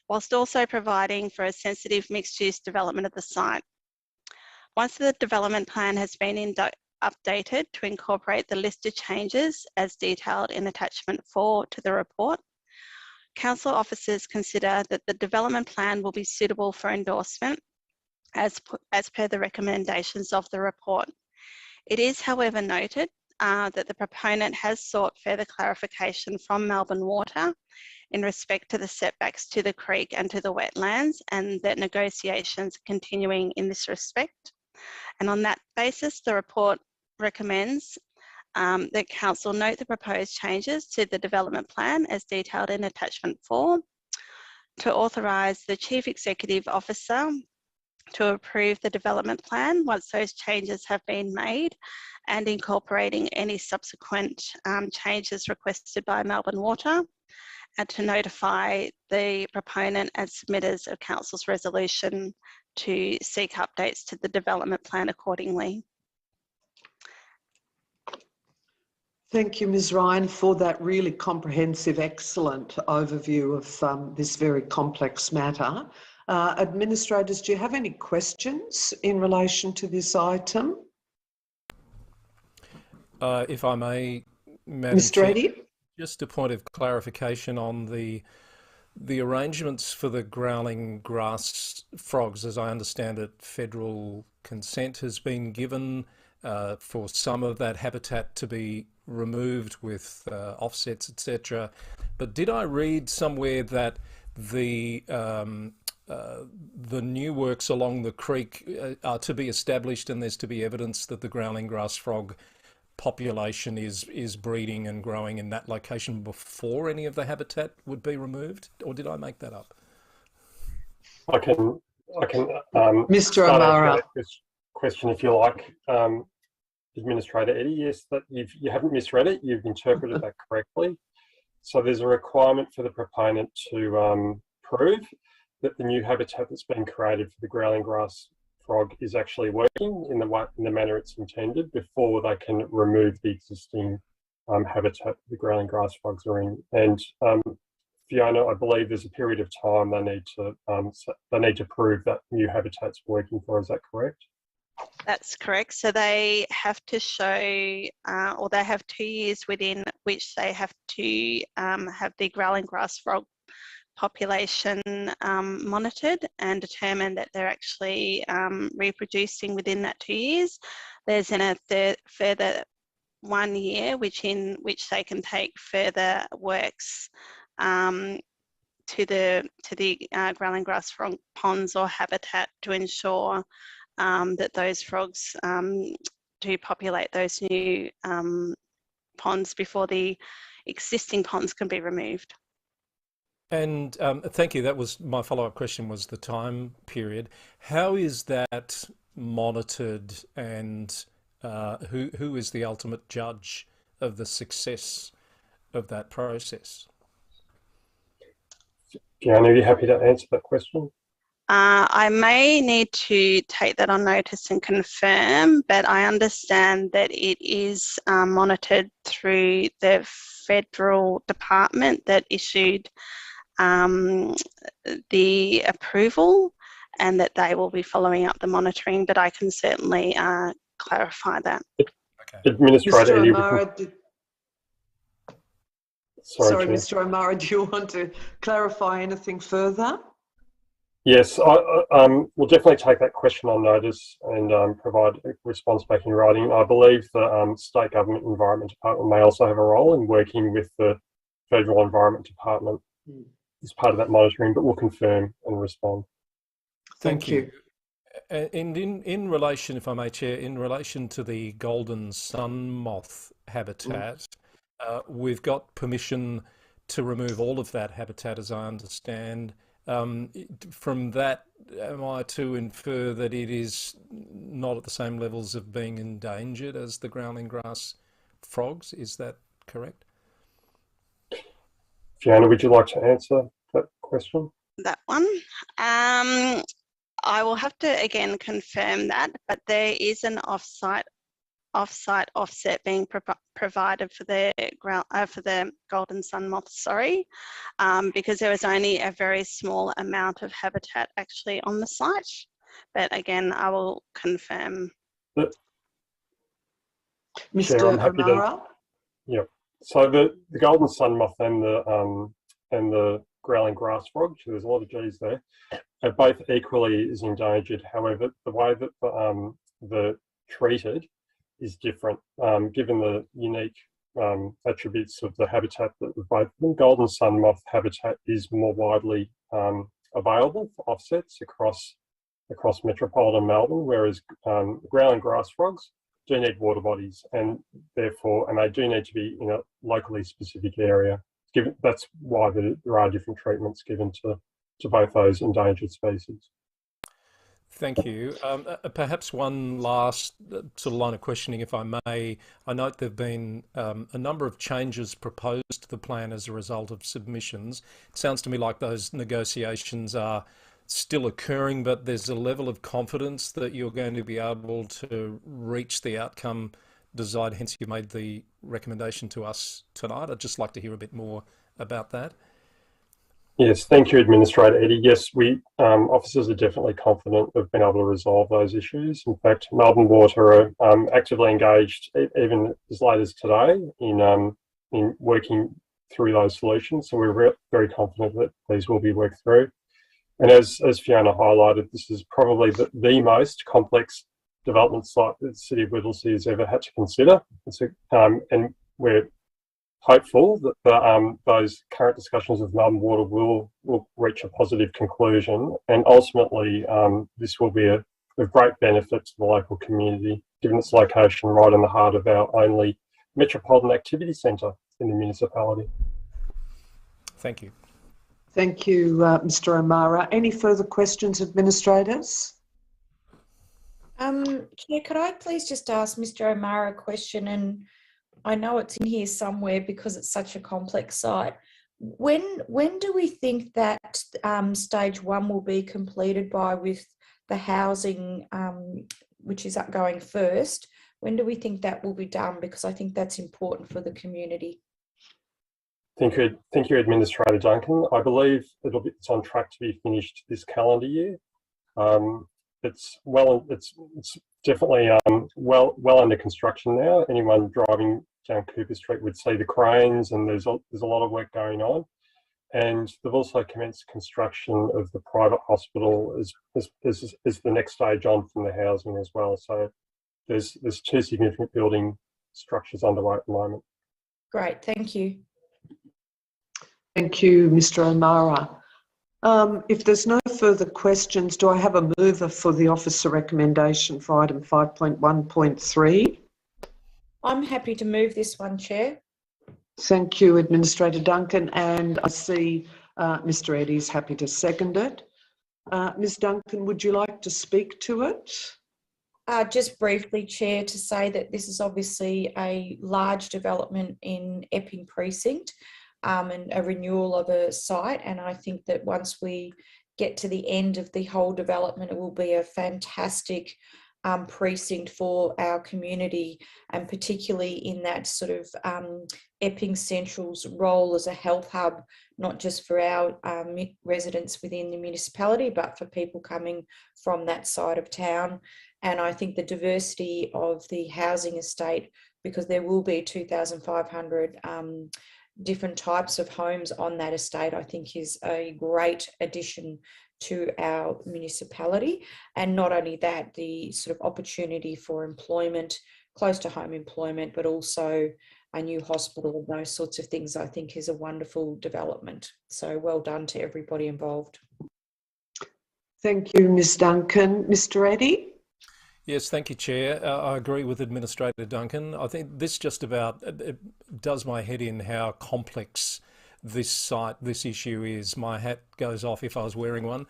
whilst also providing for a sensitive mixed-use development of the site. Once the development plan has been updated to incorporate the listed changes as detailed in attachment 4 to the report, council officers consider that the development plan will be suitable for endorsement as per the recommendations of the report. It is, however, noted that the proponent has sought further clarification from Melbourne Water in respect to the setbacks to the creek and to the wetlands, and that negotiations are continuing in this respect. And on that basis, the report recommends that council note the proposed changes to the development plan as detailed in attachment 4, to authorise the Chief Executive Officer to approve the development plan once those changes have been made, and incorporating any subsequent changes requested by Melbourne Water, and to notify the proponent and submitters of council's resolution to seek updates to the development plan accordingly. Thank you, Ms. Ryan, for that really comprehensive, excellent overview of this very complex matter. Administrators, do you have any questions in relation to this item? If I may, Madam Mr. Chair, Eddy? just a point of clarification on the arrangements for the growling grass frogs. As I understand it, federal consent has been given for some of that habitat to be removed with offsets, etc. But did I read somewhere that the new works along the creek are to be established, and there's to be evidence that the growling grass frog population is breeding and growing in that location before any of the habitat would be removed? Or did I make that up? I can Mr. O'Mara. This question if you like. Administrator Eddy, yes, that you haven't misread it, you've interpreted that correctly. So there's a requirement for the proponent to prove that the new habitat that's been created for the growling grass frog is actually working in the manner it's intended before they can remove the existing habitat the growling grass frogs are in. And Fiona, I believe there's a period of time they need to prove that new habitat's working for. Is that correct? That's correct. So they have to show, or they have 2 years within which they have to have the growling grass frog population monitored and determine that they're actually reproducing within that 2 years. There's then a further 1 year in which they can take further works to the growling grass frog ponds or habitat to ensure that those frogs do populate those new ponds before the existing ponds can be removed. And thank you. That was my follow-up question, was the time period. How is that monitored, and who is the ultimate judge of the success of that process? Fiona, are you happy to answer that question? I may need to take that on notice and confirm, but I understand that it is monitored through the federal department that issued the approval, and that they will be following up the monitoring, but I can certainly clarify that. Okay. Administrator Eddy, Sorry, Mr. O'Mara, do you want to clarify anything further? Yes, we'll definitely take that question on notice and provide a response back in writing. I believe the State Government Environment Department may also have a role in working with the Federal Environment Department as part of that monitoring, but we'll confirm and respond. Thank you. And in relation, if I may, Chair, in relation to the golden sun moth habitat, we've got permission to remove all of that habitat, as I understand. From that, am I to infer that it is not at the same levels of being endangered as the growling grass frogs? Is that correct? Fiona, would you like to answer that question? That one. I will have to again confirm that, but there is an offsite offset being provided for the golden sun moth, because there was only a very small amount of habitat actually on the site. But again, I will confirm. Mr. O'Mara? Yeah. So the golden sun moth and the growling grass frog, so there's a lot of G's there, are both equally as endangered. However, the way that they're treated is different, given the unique attributes of the habitat that both of them. Golden sun moth habitat is more widely available for offsets across metropolitan Melbourne, whereas growling grass frogs do need water bodies, and they do need to be in a locally specific area. That's why there are different treatments given to both those endangered species. Thank you. Perhaps one last sort of line of questioning, if I may. I note there have been a number of changes proposed to the plan as a result of submissions. It sounds to me like those negotiations are still occurring, but there's a level of confidence that you're going to be able to reach the outcome desired, hence you made the recommendation to us tonight. I'd just like to hear a bit more about that. Yes, thank you, Administrator Eddie. Yes, we officers are definitely confident we've been able to resolve those issues. In fact, Melbourne Water are actively engaged, even as late as today, in working through those solutions. So we're very confident that these will be worked through. And as Fiona highlighted, this is probably the most complex development site that the City of Whittlesea has ever had to consider. And we're hopeful that those current discussions with Melbourne Water will reach a positive conclusion, and ultimately this will be of great benefit to the local community, given its location right in the heart of our only metropolitan activity centre in the municipality. Thank you. Thank you, Mr. O'Mara. Any further questions, administrators? Chair, could I please just ask Mr. O'Mara a question? And I know it's in here somewhere because it's such a complex site. When do we think that stage 1 will be completed by, with the housing, which is going first? When do we think that will be done? Because I think that's important for the community. Thank you, Administrator Duncan. I believe it's on track to be finished this calendar year. It's definitely well under construction now. Anyone driving down Cooper Street would see the cranes, and there's a lot of work going on. And they've also commenced construction of the private hospital as the next stage on from the housing as well. So there's 2 significant building structures underway at the moment. Great, thank you. Thank you, Mr. O'Mara. If there's no further questions, do I have a mover for the officer recommendation for item 5.1.3? I'm happy to move this one, Chair. Thank you, Administrator Duncan, and I see Mr. Eddy is happy to second it. Ms. Duncan, would you like to speak to it? Just briefly, Chair, to say that this is obviously a large development in Epping Precinct, and a renewal of a site, and I think that once we get to the end of the whole development, it will be a fantastic precinct for our community, and particularly in that sort of Epping Central's role as a health hub, not just for our residents within the municipality, but for people coming from that side of town. And I think the diversity of the housing estate, because there will be 2,500 different types of homes on that estate, I think is a great addition to our municipality. And not only that, the sort of opportunity for employment, close to home employment, but also a new hospital and those sorts of things, I think is a wonderful development. So well done to everybody involved. Thank you, Ms Duncan. Mr Eddy? Yes, thank you, Chair. I agree with Administrator Duncan. I think this just about it does my head in how complex this issue is. My hat goes off, if I was wearing one,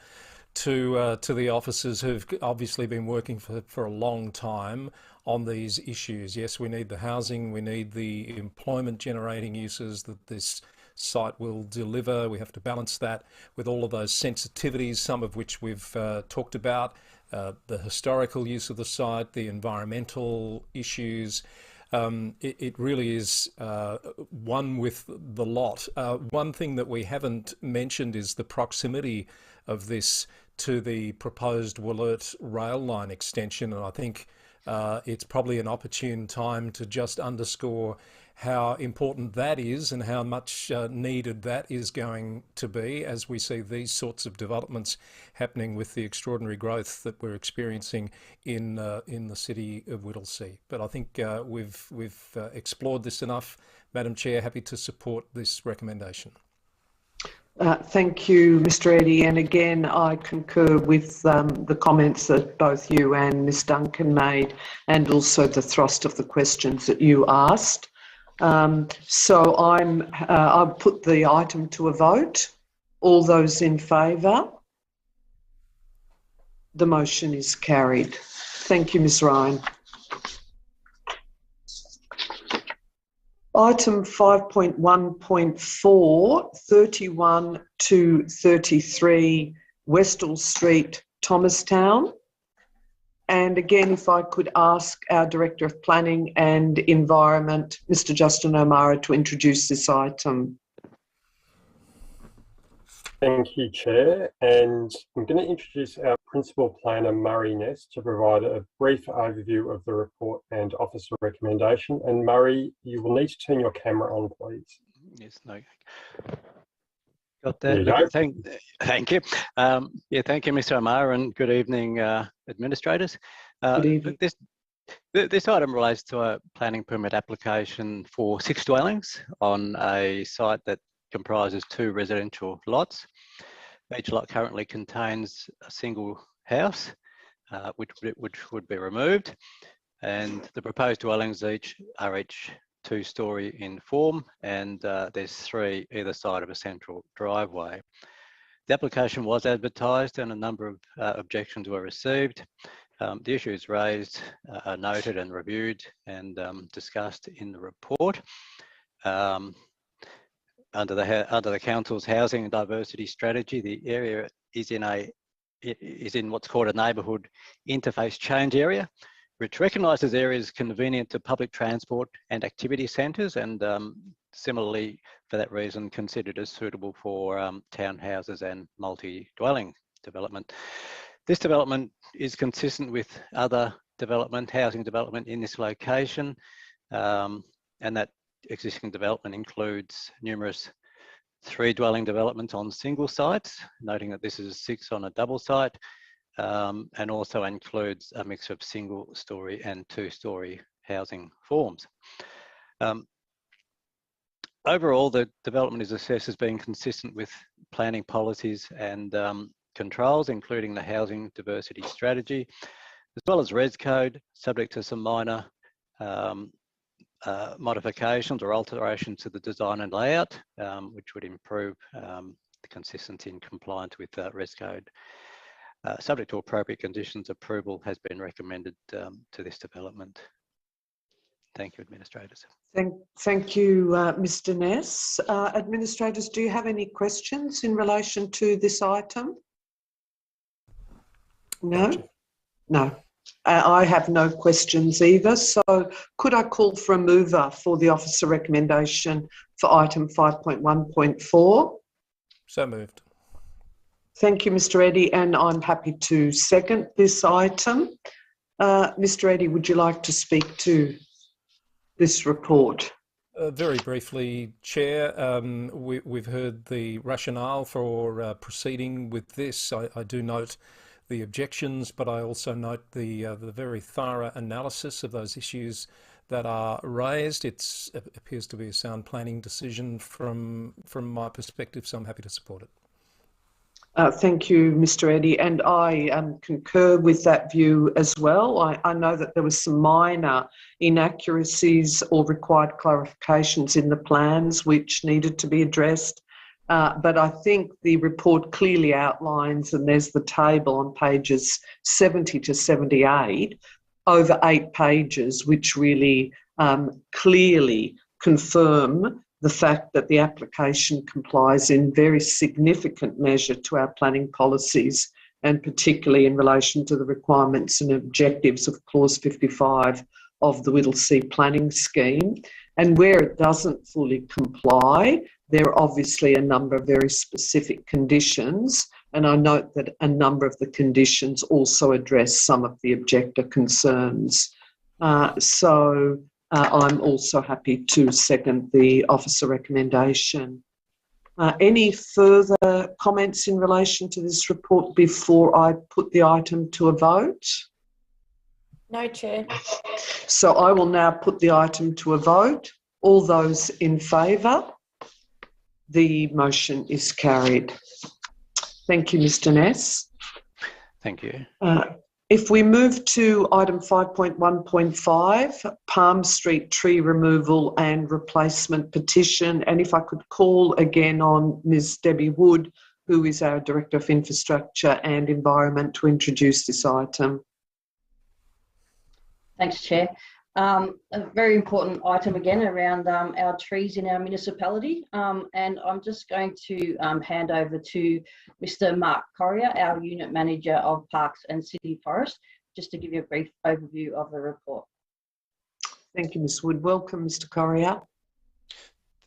to the officers who've obviously been working for a long time on these issues. Yes, we need the housing, we need the employment generating uses that this site will deliver. We have to balance that with all of those sensitivities, some of which we've talked about, the historical use of the site, the environmental issues. It really is one with the lot. One thing that we haven't mentioned is the proximity of this to the proposed Wollert rail line extension, and I think it's probably an opportune time to just underscore how important that is and how much needed that is going to be as we see these sorts of developments happening with the extraordinary growth that we're experiencing in the city of Whittlesea. But I think we've explored this enough. Madam Chair, happy to support this recommendation. Thank you, Mr Eddy. And again, I concur with the comments that both you and Ms Duncan made, and also the thrust of the questions that you asked. So I'll put the item to a vote. All those in favour? The motion is carried. Thank you, Ms Ryan. Item 5.1.4, 31 to 33 Westall Street, Thomastown. And again, if I could ask our Director of Planning and Environment, Mr Justin O'Mara, to introduce this item. Thank you, Chair. And I'm going to introduce our Principal Planner, Murray Ness, to provide a brief overview of the report and officer recommendation. And Murray, you will need to turn your camera on, please. Yes, no. Got that. There you go. Thank you. Yeah, thank you, Mr. O'Mara, and good evening, administrators. Good evening. This item relates to a planning permit application for 6 dwellings on a site that comprises 2 residential lots. Each lot currently contains a single house, which would be removed, and the proposed dwellings are each 2-storey in form, and there's 3 either side of a central driveway. The application was advertised and a number of objections were received. The issues raised are noted and reviewed and discussed in the report. Under the council's housing and diversity strategy, the area is in what's called a neighbourhood interface change area, which recognises areas convenient to public transport and activity centres, and similarly, for that reason, considered as suitable for townhouses and multi-dwelling development. This development is consistent with other housing development in this location, and that existing development includes numerous 3-dwelling developments on single sites, noting that this is 6 on a double site, and also includes a mix of single-storey and 2-storey housing forms. Overall, the development is assessed as being consistent with planning policies and controls, including the housing diversity strategy, as well as Res Code, subject to some minor modifications or alterations to the design and layout, which would improve the consistency and compliance with Res Code. Subject to appropriate conditions, approval has been recommended to this development. Thank you, administrators. Thank you, Mr Ness. Administrators, do you have any questions in relation to this item? No? No. I have no questions either. So could I call for a mover for the officer recommendation for item 5.1.4? So moved. Thank you, Mr Eddy, and I'm happy to second this item. Mr Eddy, would you like to speak to this report? Very briefly, Chair, we've heard the rationale for proceeding with this. I do note the objections, but I also note the very thorough analysis of those issues that are raised. It appears to be a sound planning decision from my perspective, so I'm happy to support it. Thank you, Mr. Eddy, and I concur with that view as well. I know that there were some minor inaccuracies or required clarifications in the plans which needed to be addressed, but I think the report clearly outlines, and there's the table on pages 70 to 78, over 8 pages, which really clearly confirm the fact that the application complies in very significant measure to our planning policies, and particularly in relation to the requirements and objectives of Clause 55 of the Whittlesea Planning Scheme. And where it doesn't fully comply, there are obviously a number of very specific conditions, and I note that a number of the conditions also address some of the objector concerns. I'm also happy to second the officer recommendation. Any further comments in relation to this report before I put the item to a vote? No, Chair. So I will now put the item to a vote. All those in favour? The motion is carried. Thank you, Mr. Ness. Thank you. If we move to item 5.1.5, Palm Street tree removal and replacement petition, and if I could call again on Ms. Debbie Wood, who is our Director of Infrastructure and Environment, to introduce this item. Thanks, Chair. A very important item again around our trees in our municipality, and I'm just going to hand over to Mr. Mark Corrier, our Unit Manager of Parks and City Forest, just to give you a brief overview of the report. Thank you, Ms. Wood. Welcome, Mr. Corrier.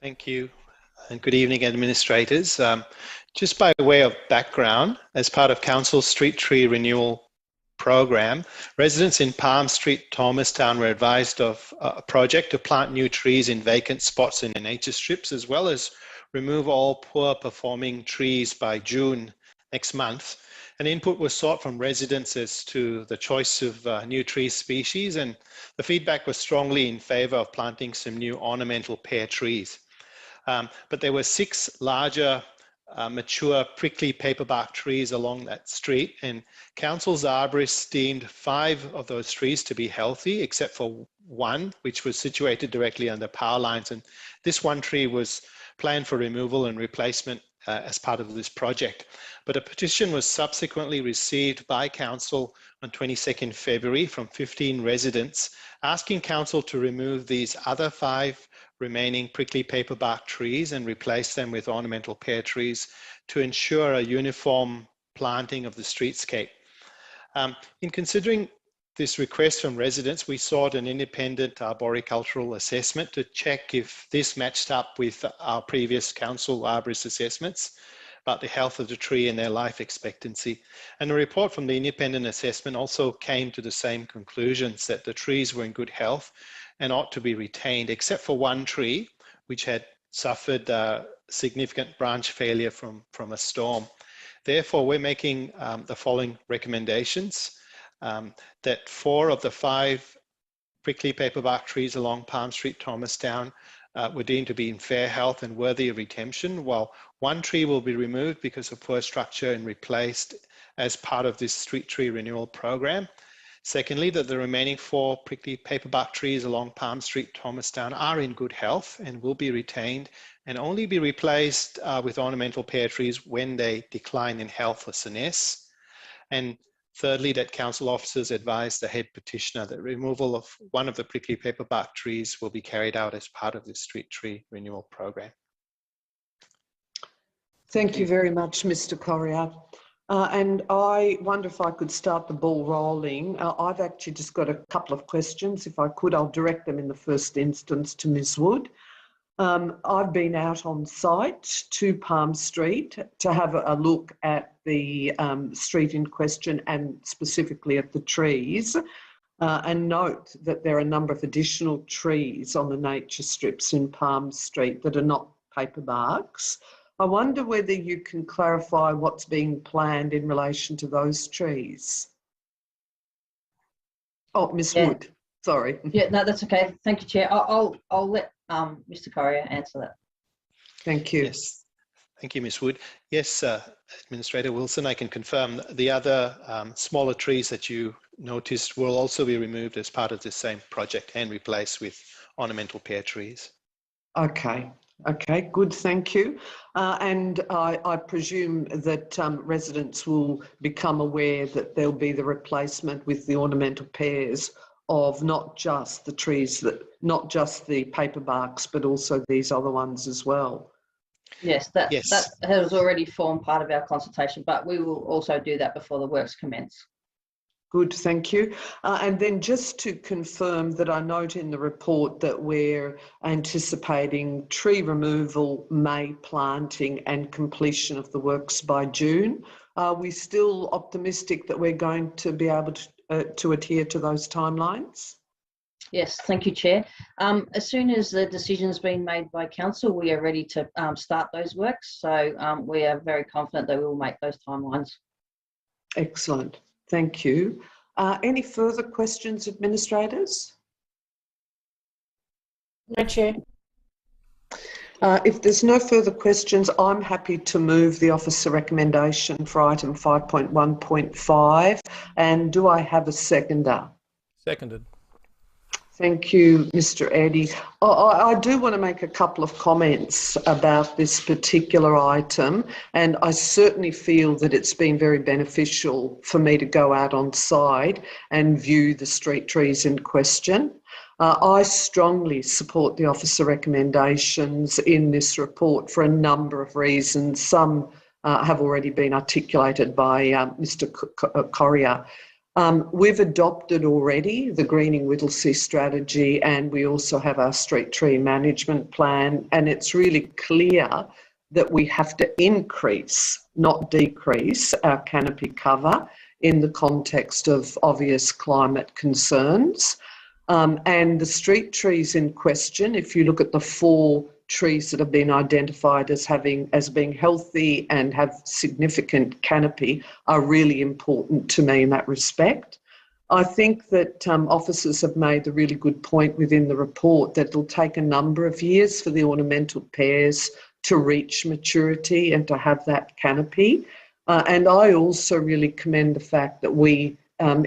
Thank you, and good evening, administrators. Just by way of background, as part of Council's Street Tree Renewal program, residents in Palm Street, Thomastown were advised of a project to plant new trees in vacant spots in the nature strips, as well as remove all poor performing trees by June next month. An input was sought from residents as to the choice of new tree species, and the feedback was strongly in favour of planting some new ornamental pear trees. But there were 6 larger mature prickly paperbark trees along that street, and Council's arborists deemed 5 of those trees to be healthy, except for one which was situated directly under power lines, and this one tree was planned for removal and replacement as part of this project. But a petition was subsequently received by Council on 22nd February from 15 residents asking Council to remove these other 5 remaining prickly paperbark trees and replace them with ornamental pear trees to ensure a uniform planting of the streetscape. In considering this request from residents, we sought an independent arboricultural assessment to check if this matched up with our previous council arborist assessments about the health of the tree and their life expectancy. And the report from the independent assessment also came to the same conclusions, that the trees were in good health and ought to be retained, except for one tree, which had suffered significant branch failure from a storm. Therefore, we're making the following recommendations. That 4 of the 5 prickly paperbark trees along Palm Street, Thomastown were deemed to be in fair health and worthy of retention, while 1 tree will be removed because of poor structure and replaced as part of this street tree renewal program. Secondly, that the remaining 4 prickly paperbark trees along Palm Street, Thomastown are in good health and will be retained and only be replaced with ornamental pear trees when they decline in health or senesce. And thirdly, that council officers advise the head petitioner that removal of one of the prickly paperbark trees will be carried out as part of the street tree renewal program. Thank you very much, Mr. Corrier. And I wonder if I could start the ball rolling. I've actually just got a couple of questions. If I could, I'll direct them in the first instance to Ms. Wood. I've been out on site to Palm Street to have a look at the street in question and specifically at the trees, and note that there are a number of additional trees on the nature strips in Palm Street that are not paperbarks. I wonder whether you can clarify what's being planned in relation to those trees. Oh, Ms. Wood, sorry. Yeah, no, that's okay. Thank you, Chair. I'll let Mr. Corrier answer that. Thank you. Yes, Thank you, Ms. Wood. Yes, Administrator Wilson, I can confirm the other smaller trees that you noticed will also be removed as part of the same project and replaced with ornamental pear trees. Okay, okay, good, thank you. And I presume that residents will become aware that there'll be the replacement with the ornamental pears of not just the trees, not just the paper barks, but also these other ones as well. Yes, that Yes. has already formed part of our consultation, but we will also do that before the works commence. Good, thank you. And then just to confirm that I note in the report that we're anticipating tree removal, May planting and completion of the works by June. Are we still optimistic that we're going to be able to adhere to those timelines? Yes, thank you, Chair. As soon as the decision's been made by Council, we are ready to start those works. So we are very confident that we will make those timelines. Excellent, thank you. Any further questions, administrators? No, Chair. If there's no further questions, I'm happy to move the officer recommendation for item 5.1.5. And do I have a seconder? Seconded. Thank you, Mr. Eddy. I do want to make a couple of comments about this particular item, and I certainly feel that it's been very beneficial for me to go out on site and view the street trees in question. I strongly support the officer recommendations in this report for a number of reasons. Some have already been articulated by Mr. Correa. We've adopted already the Greening Whittlesea strategy, and we also have our street tree management plan, and it's really clear that we have to increase, not decrease, our canopy cover in the context of obvious climate concerns. And the street trees in question, if you look at the 4 trees that have been identified as being healthy and have significant canopy, are really important to me in that respect. I think that officers have made the really good point within the report that it'll take a number of years for the ornamental pears to reach maturity and to have that canopy. And I also really commend the fact that we,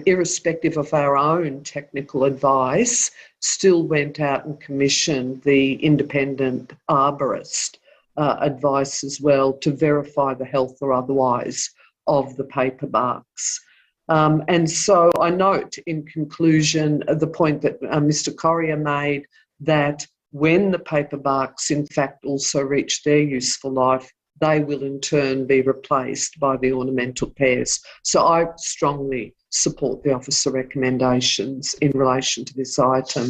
irrespective of our own technical advice, still went out and commissioned the independent arborist advice as well to verify the health or otherwise of the paper barks. And so I note in conclusion the point that Mr. Correa made, that when the paper barks in fact also reach their useful life, they will in turn be replaced by the ornamental pears. So I strongly support the officer recommendations in relation to this item.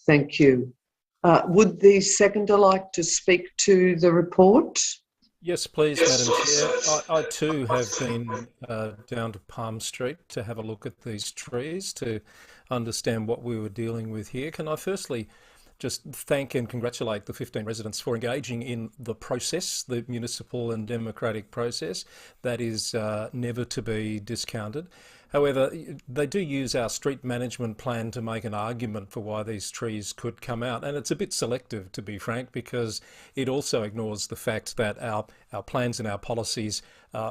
Thank you. Would the seconder like to speak to the report? Yes, please, Madam Chair. I too have been down to Palm Street to have a look at these trees to understand what we were dealing with here. Can I firstly just thank and congratulate the 15 residents for engaging in the process, the municipal and democratic process. That is never to be discounted. However, they do use our street management plan to make an argument for why these trees could come out. And it's a bit selective, to be frank, because it also ignores the fact that our plans and our policies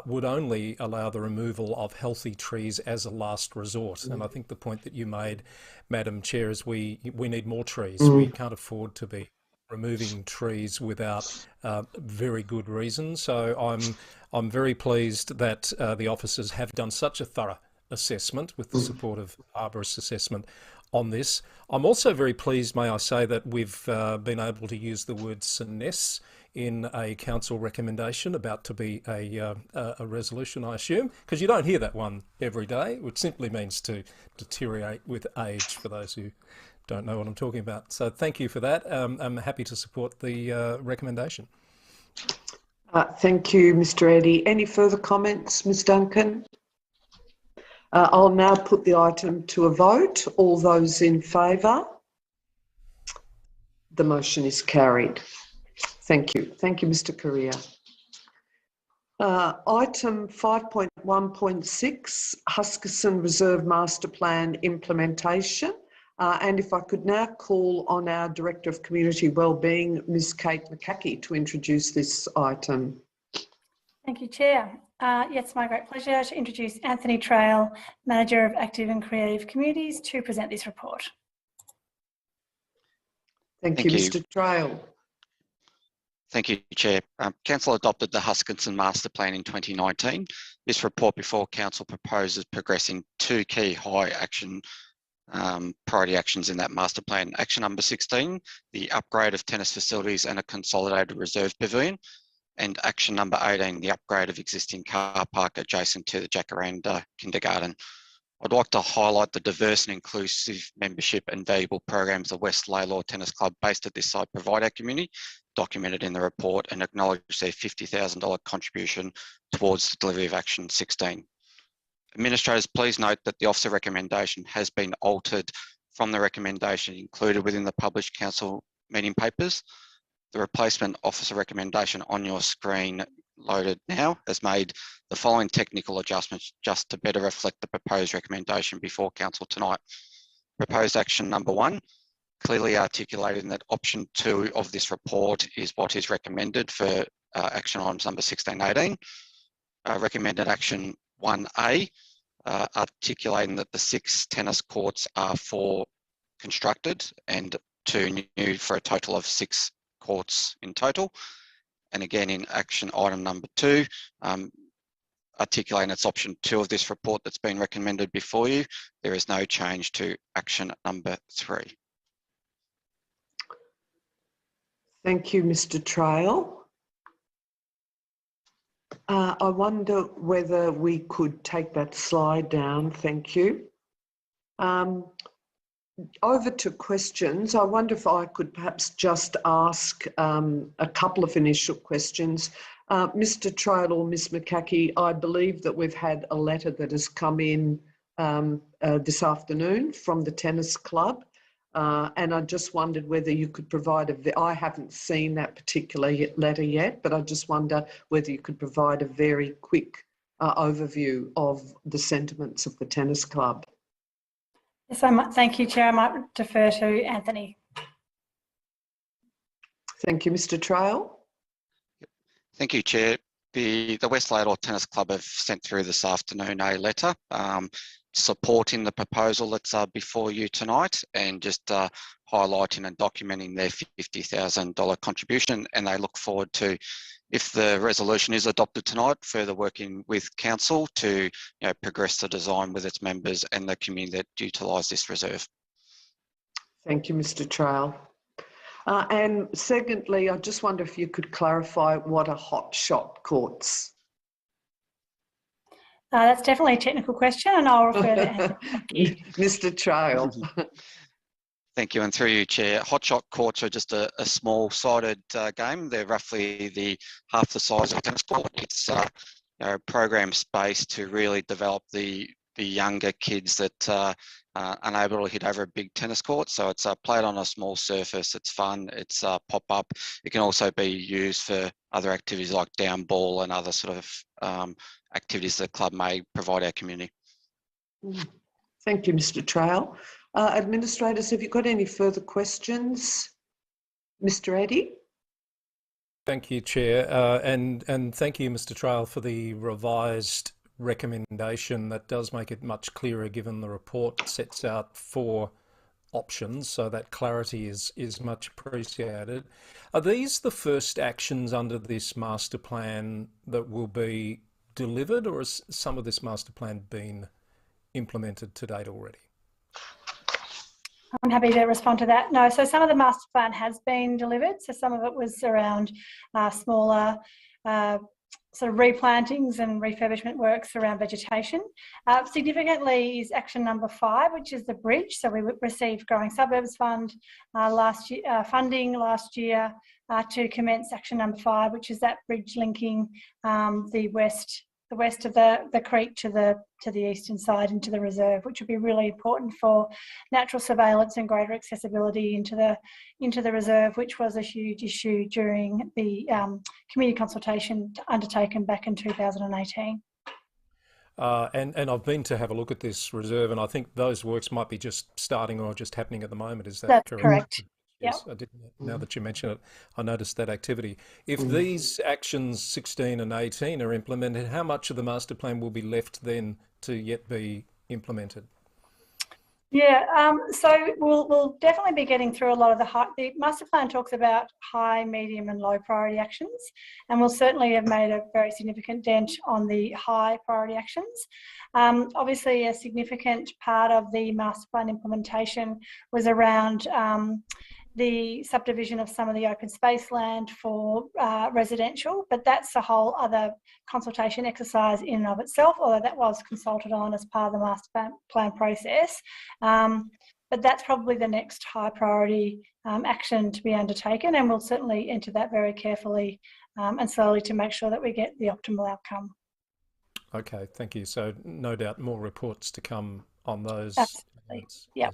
would only allow the removal of healthy trees as a last resort. And I think the point that you made, Madam Chair, is we need more trees. We can't afford to be removing trees without very good reason. So I'm very pleased that the officers have done such a thorough assessment with the support of arborist assessment on this. I'm also very pleased, may I say, that we've been able to use the word senesce in a council recommendation, about to be a resolution, I assume, because you don't hear that one every day, which simply means to deteriorate with age, for those who don't know what I'm talking about. So thank you for that. I'm happy to support the recommendation. Thank you, Mr. Eddy. Any further comments, Ms. Duncan? I'll now put the item to a vote. All those in favour? The motion is carried. Thank you. Thank you, Mr. Correa. Item 5.1.6, Huskerson Reserve Master Plan implementation. And if I could now call on our Director of Community Wellbeing, Ms. Kate McCackey, to introduce this item. Thank you, Chair. It's my great pleasure to introduce Anthony Trail, Manager of Active and Creative Communities, to present this report. Thank you, Mr. Trail. Thank you, Chair. Council adopted the Huskerson Master Plan in 2019. This report before Council proposes progressing two key high action priority actions in that master plan. Action number 16, the upgrade of tennis facilities and a consolidated reserve pavilion. And action number 18, the upgrade of existing car park adjacent to the Jacaranda Kindergarten. I'd like to highlight the diverse and inclusive membership and valuable programs the West Laylaw Tennis Club based at this site provide our community, documented in the report, and acknowledge their $50,000 contribution towards the delivery of action 16. Administrators, please note that the officer recommendation has been altered from the recommendation included within the published council meeting papers. The replacement officer recommendation on your screen loaded now has made the following technical adjustments just to better reflect the proposed recommendation before council tonight. Proposed action number 1, clearly articulating that option 2 of this report is what is recommended for action items number 16, 18. Recommended action 1A, articulating that the 6 tennis courts are constructed and 2 new for a total of 6 courts in total. And again, in action item number 2, articulating it's option 2 of this report that's been recommended before you. There is no change to action number 3. Thank you, Mr. Trail. I wonder whether we could take that slide down. Thank you. Over to questions. I wonder if I could perhaps just ask a couple of initial questions. Mr. Trail or Ms. McCackey, I believe that we've had a letter that has come in this afternoon from the tennis club, and I just wondered whether you could provide I haven't seen that particular letter yet, but I just wonder whether you could provide a very quick overview of the sentiments of the tennis club. Yes, thank you, Chair. I might defer to Anthony. Thank you, Mr. Trail. Thank you, Chair. The West Laylaw Tennis Club have sent through this afternoon a letter supporting the proposal that's before you tonight, and just highlighting and documenting their $50,000 contribution, and they look forward to, if the resolution is adopted tonight, further working with council to progress the design with its members and the community that utilise this reserve. Thank you, Mr. Trail. And secondly, I just wonder if you could clarify what are hot shot courts? That's definitely a technical question, and I'll refer to Anthony. Mr. Trail. Thank you, and through you, Chair. Hot shot courts are just a small-sided game. They're roughly half the size of a tennis court. It's a program space to really develop the younger kids that are unable to hit over a big tennis court. So it's played on a small surface. It's fun. It's pop-up. It can also be used for other activities like down ball and other sort of activities the club may provide our community. Thank you, Mr. Trail. Administrators, have you got any further questions? Mr. Eddy? Thank you, Chair, and thank you, Mr. Trail, for the revised recommendation. That does make it much clearer, given the report sets out 4 options, so that clarity is much appreciated. Are these the first actions under this master plan that will be delivered, or has some of this master plan been implemented to date already? I'm happy to respond to that. No, so some of the master plan has been delivered. So some of it was around smaller sort of replantings and refurbishment works around vegetation. Significantly is action number 5, which is the bridge. So we received Growing Suburbs Fund funding last year to commence action number 5, which is that bridge linking the west of the creek to the eastern side into the reserve, which would be really important for natural surveillance and greater accessibility into the reserve, which was a huge issue during the community consultation undertaken back in 2018. And I've been to have a look at this reserve, and I think those works might be just starting or just happening at the moment. Is that correct? That's correct. Yes, I did. Now that you mention it, I noticed that activity. If these actions 16 and 18 are implemented, how much of the master plan will be left then to yet be implemented? Yeah, so we'll definitely be getting through a lot of the master plan talks about high, medium and low priority actions, and we'll certainly have made a very significant dent on the high priority actions. Obviously a significant part of the master plan implementation was around the subdivision of some of the open space land for residential, but that's a whole other consultation exercise in and of itself, although that was consulted on as part of the master plan process. But that's probably the next high priority action to be undertaken, and we'll certainly enter that very carefully and slowly to make sure that we get the optimal outcome. Okay, thank you. So no doubt more reports to come on those. Absolutely, yeah.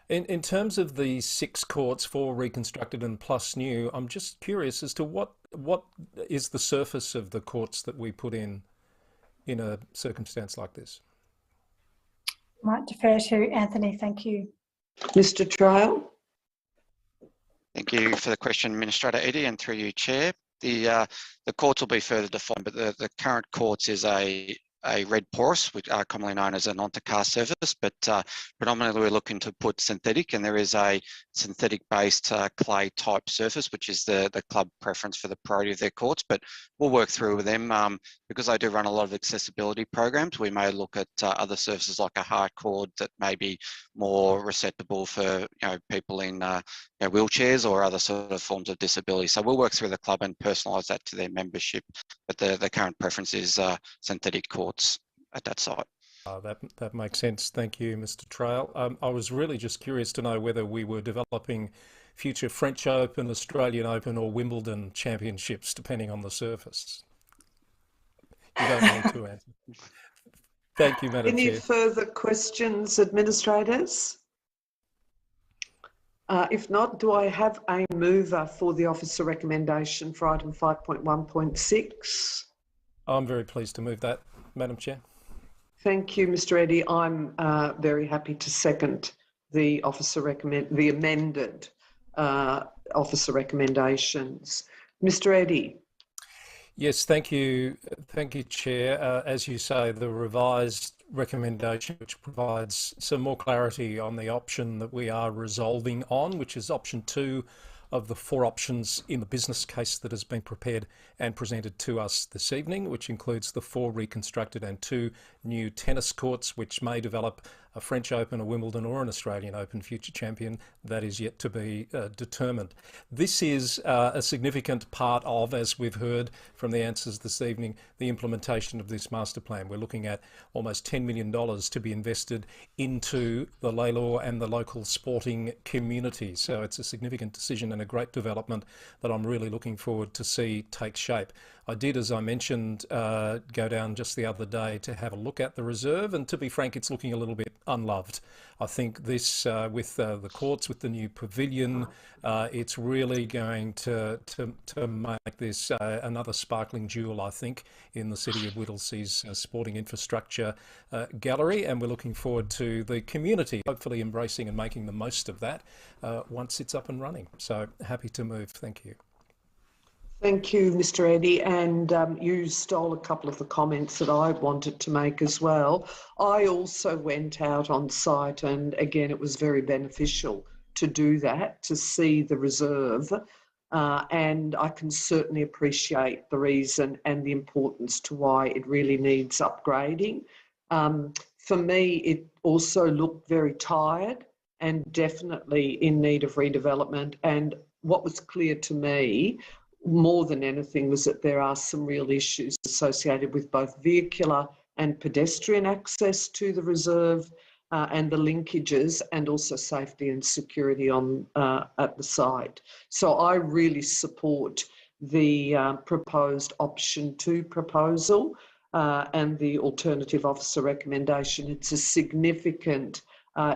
In terms of the 6 courts, 4 reconstructed and plus new, I'm just curious as to what is the surface of the courts that we put in a circumstance like this? Might defer to Anthony, thank you. Mr. Trail. Thank you for the question, Administrator Eddy, and through you, Chair. The courts will be further defined, but the current courts is a red porous, which are commonly known as a non-to-cast surface, but predominantly we're looking to put synthetic, and there is a synthetic-based clay type surface, which is the club preference for the priority of their courts, but we'll work through with them. Because they do run a lot of accessibility programs, we may look at other surfaces like a hardcore that may be more receptible for people in wheelchairs or other sort of forms of disability. So we'll work through the club and personalise that to their membership, but the current preference is synthetic courts at that site. That makes sense. Thank you, Mr. Trail. I was really just curious to know whether we were developing future French Open, Australian Open or Wimbledon championships, depending on the surface. You don't need to answer. Thank you, Madam Chair. Any further questions, administrators? If not, do I have a mover for the officer recommendation for item 5.1.6? I'm very pleased to move that, Madam Chair. Thank you, Mr. Eddy. I'm very happy to second the amended officer recommendations. Mr. Eddy. Yes, thank you, Chair. As you say, the revised recommendation, which provides some more clarity on the option that we are resolving on, which is option 2 of the 4 options in the business case that has been prepared and presented to us this evening, which includes the 4 reconstructed and 2 new tennis courts, which may develop a French Open, a Wimbledon or an Australian Open future champion. That is yet to be determined. This is a significant part of, as we've heard from the answers this evening, the implementation of this master plan. We're looking at almost $10 million to be invested into the Laylaw and the local sporting community. So it's a significant decision and a great development that I'm really looking forward to see take shape. I did, as I mentioned, go down just the other day to have a look at the reserve, and to be frank, it's looking a little bit unloved. I think this, with the courts, with the new pavilion, it's really going to make this another sparkling jewel, I think, in the City of Whittlesea's sporting infrastructure gallery, and we're looking forward to the community hopefully embracing and making the most of that once it's up and running. So happy to move. Thank you. Thank you, Mr. Eddy, and you stole a couple of the comments that I wanted to make as well. I also went out on site, and again, it was very beneficial to do that, to see the reserve, and I can certainly appreciate the reason and the importance to why it really needs upgrading. For me, it also looked very tired and definitely in need of redevelopment, and what was clear to me more than anything was that there are some real issues associated with both vehicular and pedestrian access to the reserve and the linkages, and also safety and security on at the site. So I really support the proposed option 2 proposal and the alternative officer recommendation. It's a significant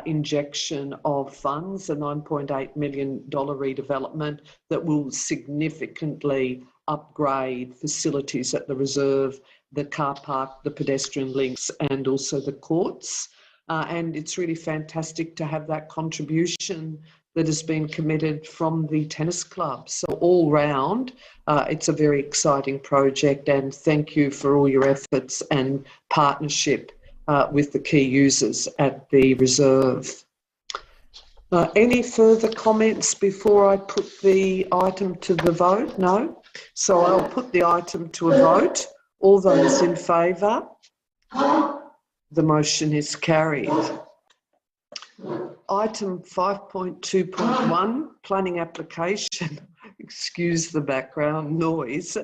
injection of funds, a $9.8 million redevelopment that will significantly upgrade facilities at the reserve, the car park, the pedestrian links, and also the courts. And it's really fantastic to have that contribution that has been committed from the tennis club. So all round, it's a very exciting project, and thank you for all your efforts and partnership with the key users at the reserve. Any further comments before I put the item to the vote? No? So I'll put the item to a vote. All those in favour? The motion is carried. Item 5.2.1, planning application. Excuse the background noise.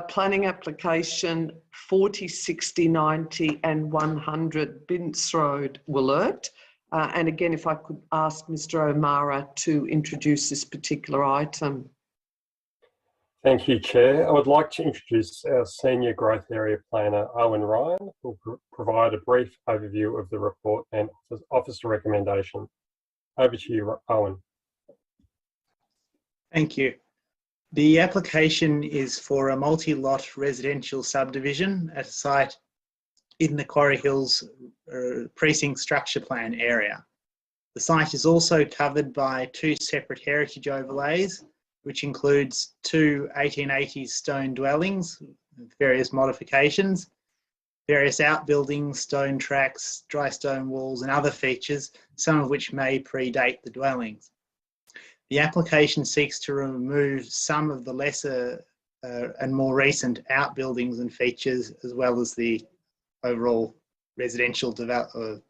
Planning application 40, 60, 90 and 100 Bints Road, Wollert. And again, if I could ask Mr. O'Mara to introduce this particular item. Thank you, Chair. I would like to introduce our Senior Growth Area Planner, Owen Ryan, who will provide a brief overview of the report and officer recommendation. Over to you, Owen. Thank you. The application is for a multi-lot residential subdivision at a site in the Quarry Hills precinct structure plan area. The site is also covered by two separate heritage overlays, which includes two 1880s stone dwellings with various modifications, various outbuildings, stone tracks, dry stone walls and other features, some of which may predate the dwellings. The application seeks to remove some of the lesser and more recent outbuildings and features, as well as the overall residential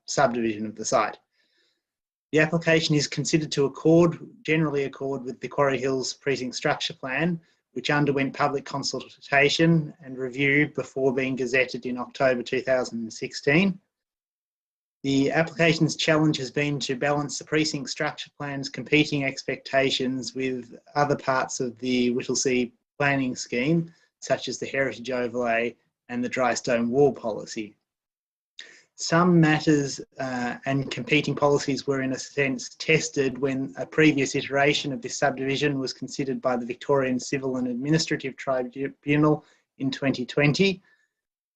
subdivision of the site. The application is considered to generally accord with the Quarry Hills Precinct Structure Plan, which underwent public consultation and review before being gazetted in October 2016. The application's challenge has been to balance the Precinct Structure Plan's competing expectations with other parts of the Whittlesea planning scheme, such as the heritage overlay and the dry stone wall policy. Some matters and competing policies were in a sense tested when a previous iteration of this subdivision was considered by the Victorian Civil and Administrative Tribunal in 2020.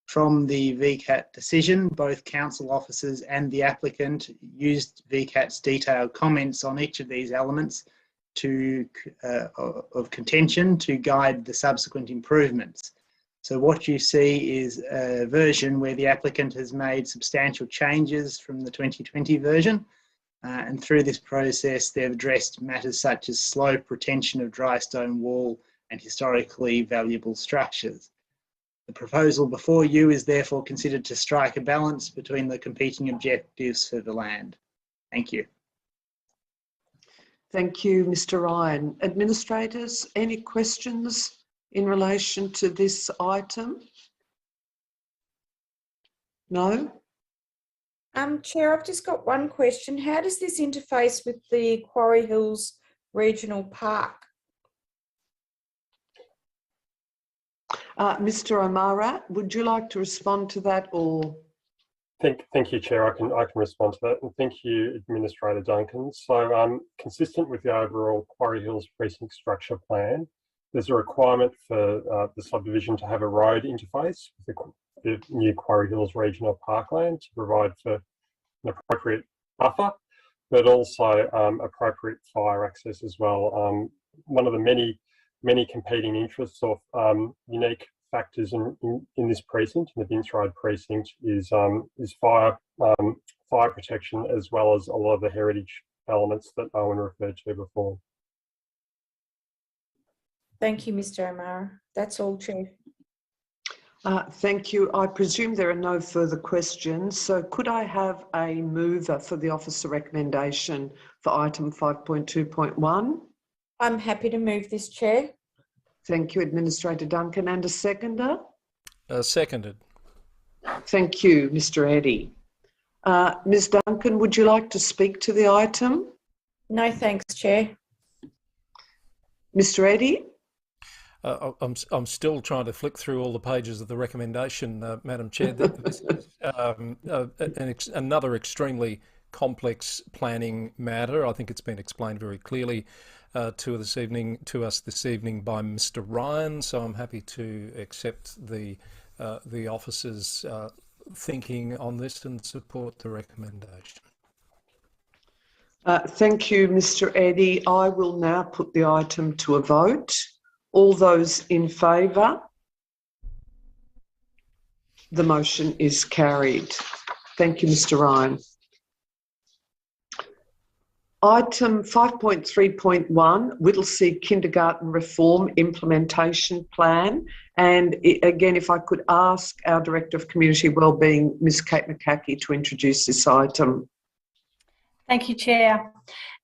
From the VCAT decision, both council officers and the applicant used VCAT's detailed comments on each of these elements of contention to guide the subsequent improvements. So what you see is a version where the applicant has made substantial changes from the 2020 version. And through this process, they've addressed matters such as slope, retention of dry stone wall and historically valuable structures. The proposal before you is therefore considered to strike a balance between the competing objectives for the land. Thank you. Thank you, Mr. Ryan. Administrators, any questions in relation to this item? No? Chair, I've just got one question. How does this interface with the Quarry Hills Regional Park? Mr. O'Mara, would you like to respond to that, or? Thank you, Chair. I can respond to that, and thank you, Administrator Duncan. So, consistent with the overall Quarry Hills Precinct Structure Plan, there's a requirement for the subdivision to have a road interface with the new Quarry Hills Regional Parkland to provide for an appropriate buffer, but also appropriate fire access as well. One of the many competing interests of unique factors in this precinct, in the Bints Road precinct, is fire protection, as well as a lot of the heritage elements that Owen referred to before. Thank you, Mr. O'Mara. That's all, Chair. Thank you. I presume there are no further questions. So could I have a mover for the officer recommendation for item 5.2.1? I'm happy to move this, Chair. Thank you, Administrator Duncan. And a seconder? Seconded. Thank you, Mr. Eddy. Ms. Duncan, would you like to speak to the item? No, thanks, Chair. Mr. Eddy? I'm still trying to flick through all the pages of the recommendation, Madam Chair. This is another extremely complex planning matter. I think it's been explained very clearly to us this evening by Mr. Ryan. So I'm happy to accept the officer's thinking on this and support the recommendation. Thank you, Mr. Eddy. I will now put the item to a vote. All those in favour? The motion is carried. Thank you, Mr. Ryan. Item 5.3.1, Whittlesea Kindergarten Reform Implementation Plan. And again, if I could ask our Director of Community Wellbeing, Ms. Kate McCackey, to introduce this item. Thank you, Chair.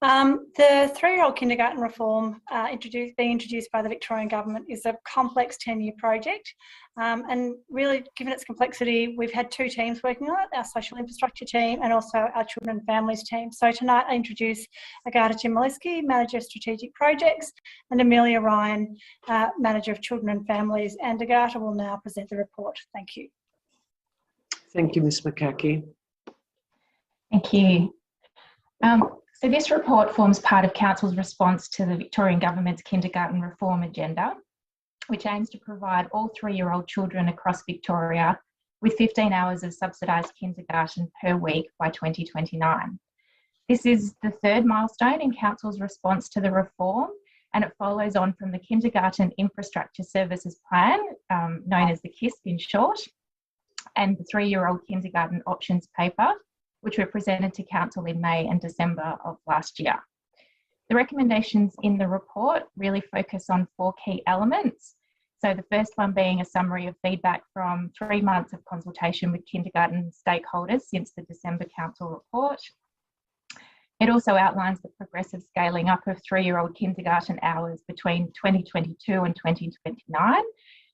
The 3-year-old kindergarten reform being introduced by the Victorian Government is a complex 10-year project. And really, given its complexity, we've had 2 teams working on it, our social infrastructure team and also our children and families team. So tonight I introduce Agata Timaliski, Manager of Strategic Projects, and Amelia Ryan, Manager of Children and Families. And Agata will now present the report. Thank you. Thank you, Ms. McCackey. Thank you. So this report forms part of Council's response to the Victorian Government's kindergarten reform agenda, which aims to provide all 3-year-old children across Victoria with 15 hours of subsidised kindergarten per week by 2029. This is the 3rd milestone in Council's response to the reform, and it follows on from the Kindergarten Infrastructure Services Plan, known as the KISP in short, and the 3-year-old kindergarten options paper, which were presented to Council in May and December of last year. The recommendations in the report really focus on 4 key elements. So the first one being a summary of feedback from 3 months of consultation with kindergarten stakeholders since the December Council report. It also outlines the progressive scaling up of 3-year-old kindergarten hours between 2022 and 2029.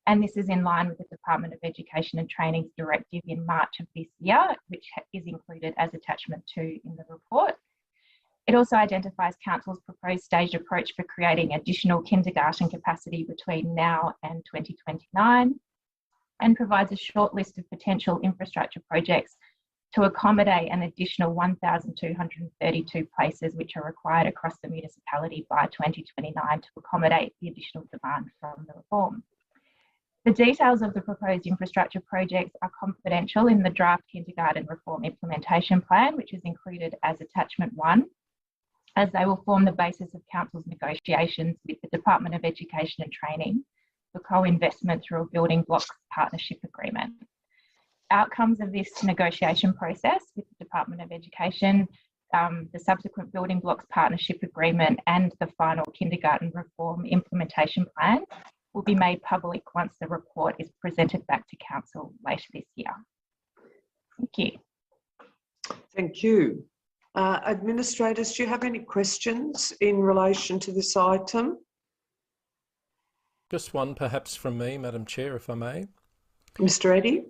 And this is in line with the Department of Education and Training's directive in March of this year, which is included as attachment 2 in the report. It also identifies Council's proposed staged approach for creating additional kindergarten capacity between now and 2029, and provides a short list of potential infrastructure projects to accommodate an additional 1,232 places which are required across the municipality by 2029 to accommodate the additional demand from the reform. The details of the proposed infrastructure projects are confidential in the draft Kindergarten Reform Implementation Plan, which is included as attachment 1, as they will form the basis of Council's negotiations with the Department of Education and Training for co-investment through a building blocks partnership agreement. Outcomes of this negotiation process with the Department of Education, the subsequent building blocks partnership agreement and the final Kindergarten Reform Implementation Plan will be made public once the report is presented back to Council later this year. Thank you. Thank you. Administrators, do you have any questions in relation to this item? Just one perhaps from me, Madam Chair, if I may. Mr. Eddy?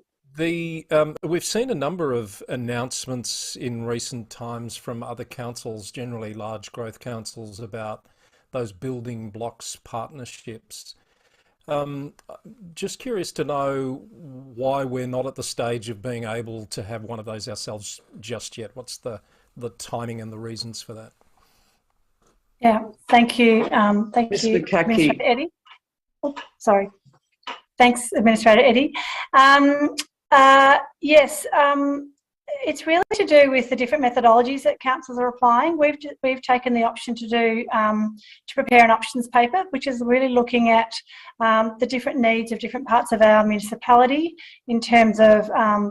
We've seen a number of announcements in recent times from other councils, generally large growth councils, about those building blocks partnerships. Just curious to know why we're not at the stage of being able to have one of those ourselves just yet. What's the timing and the reasons for that? Yeah, thank you. Thank Ms. you, McCackey. Administrator Eddy. Oh, sorry. Thanks, Administrator Eddy. Yes, it's really to do with the different methodologies that councils are applying. We've taken the option to prepare an options paper, which is really looking at the different needs of different parts of our municipality in terms of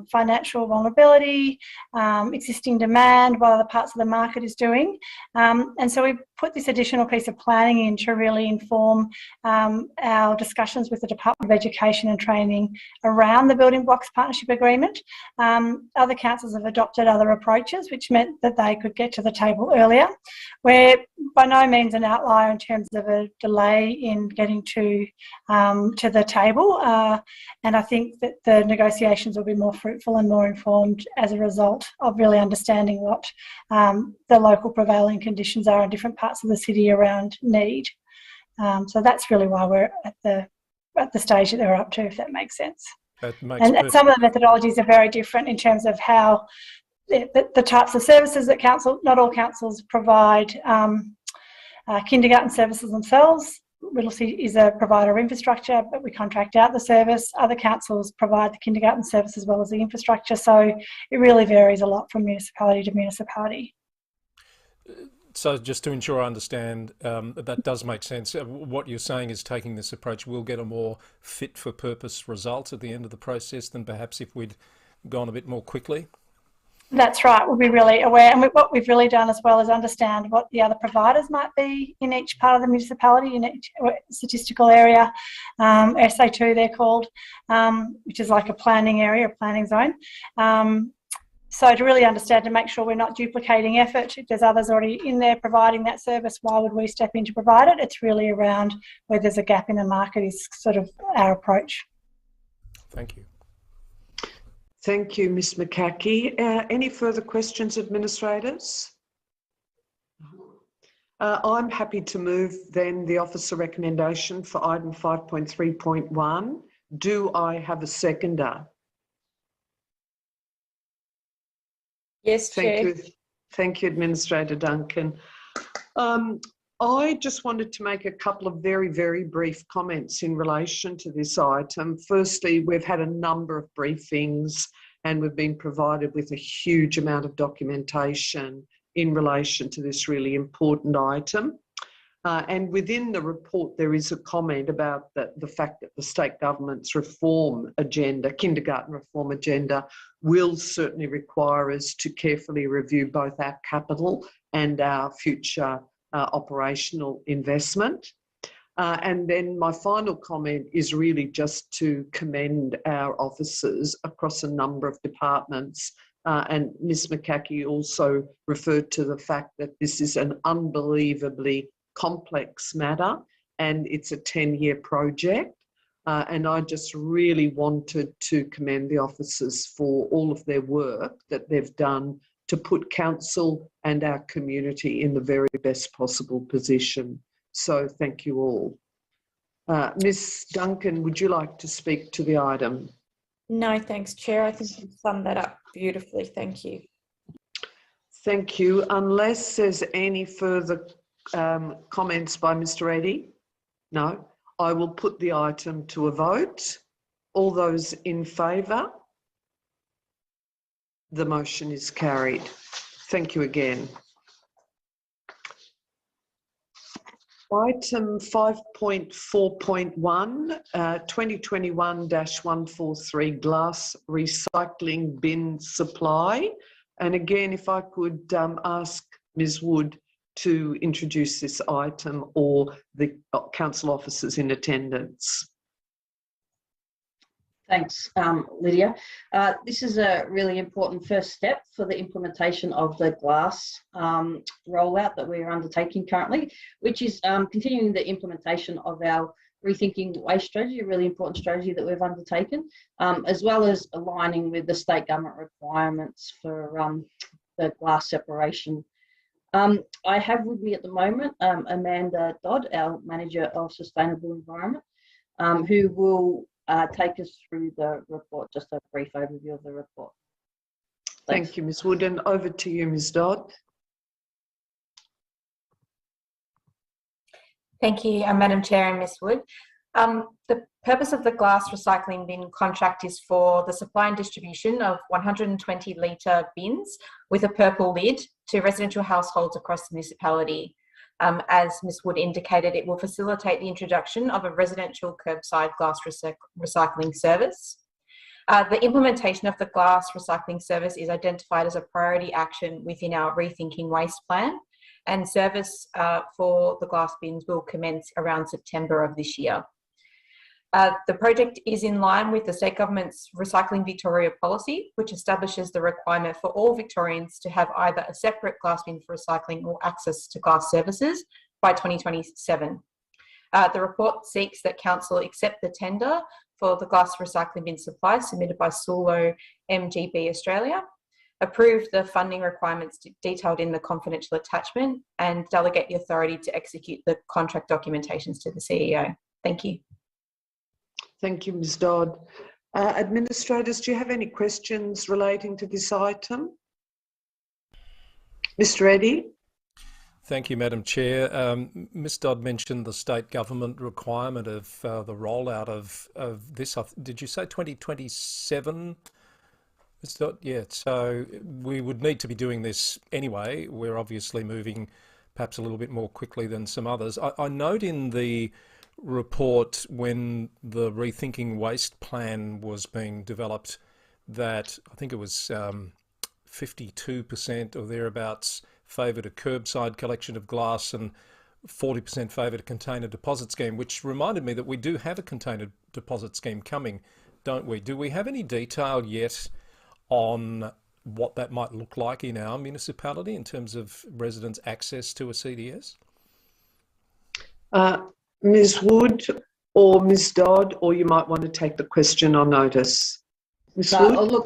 financial vulnerability, existing demand, what other parts of the market is doing. And so we've put this additional piece of planning in to really inform our discussions with the Department of Education and Training around the Building Blocks Partnership Agreement. Other councils have adopted other approaches, which meant that they could get to the table earlier. We're by no means an outlier in terms of a delay in getting to the table, and I think that the negotiations will be more fruitful and more informed as a result of really understanding what the local prevailing conditions are in different parts of the city around need. So that's really why we're at the stage that they're up to, if that makes sense. And some of the methodologies are very different in terms of how the types of services that not all councils provide kindergarten services themselves. Whittlesea is a provider of infrastructure, but we contract out the service. Other councils provide the kindergarten service as well as the infrastructure. So it really varies a lot from municipality to municipality. So just to ensure I understand, that does make sense. What you're saying is taking this approach will get a more fit for purpose result at the end of the process than perhaps if we'd gone a bit more quickly? That's right. We'll be really aware. And what we've really done as well is understand what the other providers might be in each part of the municipality, in each statistical area. SA2 they're called, which is like a planning area, a planning zone. So to really understand, to make sure we're not duplicating effort, if there's others already in there providing that service, why would we step in to provide it? It's really around where there's a gap in the market is sort of our approach. Thank you. Thank you, Ms McCaughey. Any further questions, administrators? I'm happy to move then the officer recommendation for item 5.3.1. Do I have a seconder? Yes, Chair. Thank you. Thank you, Administrator Duncan. I just wanted to make a couple of very, very brief comments in relation to this item. Firstly, we've had a number of briefings and we've been provided with a huge amount of documentation in relation to this really important item. And within the report, there is a comment about the fact that the state government's reform agenda, kindergarten reform agenda, will certainly require us to carefully review both our capital and our future operational investment. And then my final comment is really just to commend our officers across a number of departments. And Ms McCaughey also referred to the fact that this is an unbelievably complex matter and it's a 10-year project. And I just really wanted to commend the officers for all of their work that they've done to put council and our community in the very best possible position. So thank you all. Ms Duncan, would you like to speak to the item? No, thanks, Chair. I think you've summed that up beautifully. Thank you. Thank you. Unless there's any further comments by Mr Eddy? No. I will put the item to a vote. All those in favour? The motion is carried. Thank you again. Item 5.4.1, 2021-143 glass recycling bin supply. And again, if I could ask Ms Wood to introduce this item or the council officers in attendance. Thanks, Lydia. This is a really important first step for the implementation of the glass rollout that we are undertaking currently, which is continuing the implementation of our Rethinking Waste strategy, a really important strategy that we've undertaken, as well as aligning with the state government requirements for the glass separation. I have with me at the moment Amanda Dodd, our Manager of Sustainable Environment, who will take us through the report, just a brief overview of the report. Thanks. Thank you, Ms Wood, and over to you, Ms Dodd. Thank you, Madam Chair and Ms Wood. The purpose of the glass recycling bin contract is for the supply and distribution of 120 litre bins with a purple lid to residential households across the municipality. As Ms Wood indicated, it will facilitate the introduction of a residential curbside glass recycling service. The implementation of the glass recycling service is identified as a priority action within our Rethinking Waste plan, and service for the glass bins will commence around September of this year. The project is in line with the state government's Recycling Victoria policy, which establishes the requirement for all Victorians to have either a separate glass bin for recycling or access to glass services by 2027. The report seeks that Council accept the tender for the glass recycling bin supply submitted by Sulo MGB Australia, approve the funding requirements detailed in the confidential attachment, and delegate the authority to execute the contract documentations to the CEO. Thank you. Thank you, Ms Dodd. Administrators, do you have any questions relating to this item? Mr Eddy? Thank you, Madam Chair. Ms Dodd mentioned the state government requirement of the rollout of this. Did you say 2027? Ms Dodd? Yeah, so we would need to be doing this anyway. We're obviously moving perhaps a little bit more quickly than some others. I note in the report when the Rethinking Waste plan was being developed that I think it was 52% or thereabouts favoured a curbside collection of glass and 40% favoured a container deposit scheme, which reminded me that we do have a container deposit scheme coming, don't we? Do we have any detail yet on what that might look like in our municipality in terms of residents' access to a CDS? Ms. Wood or Ms. Dodd, or you might want to take the question on notice. Ms. Wood? Look,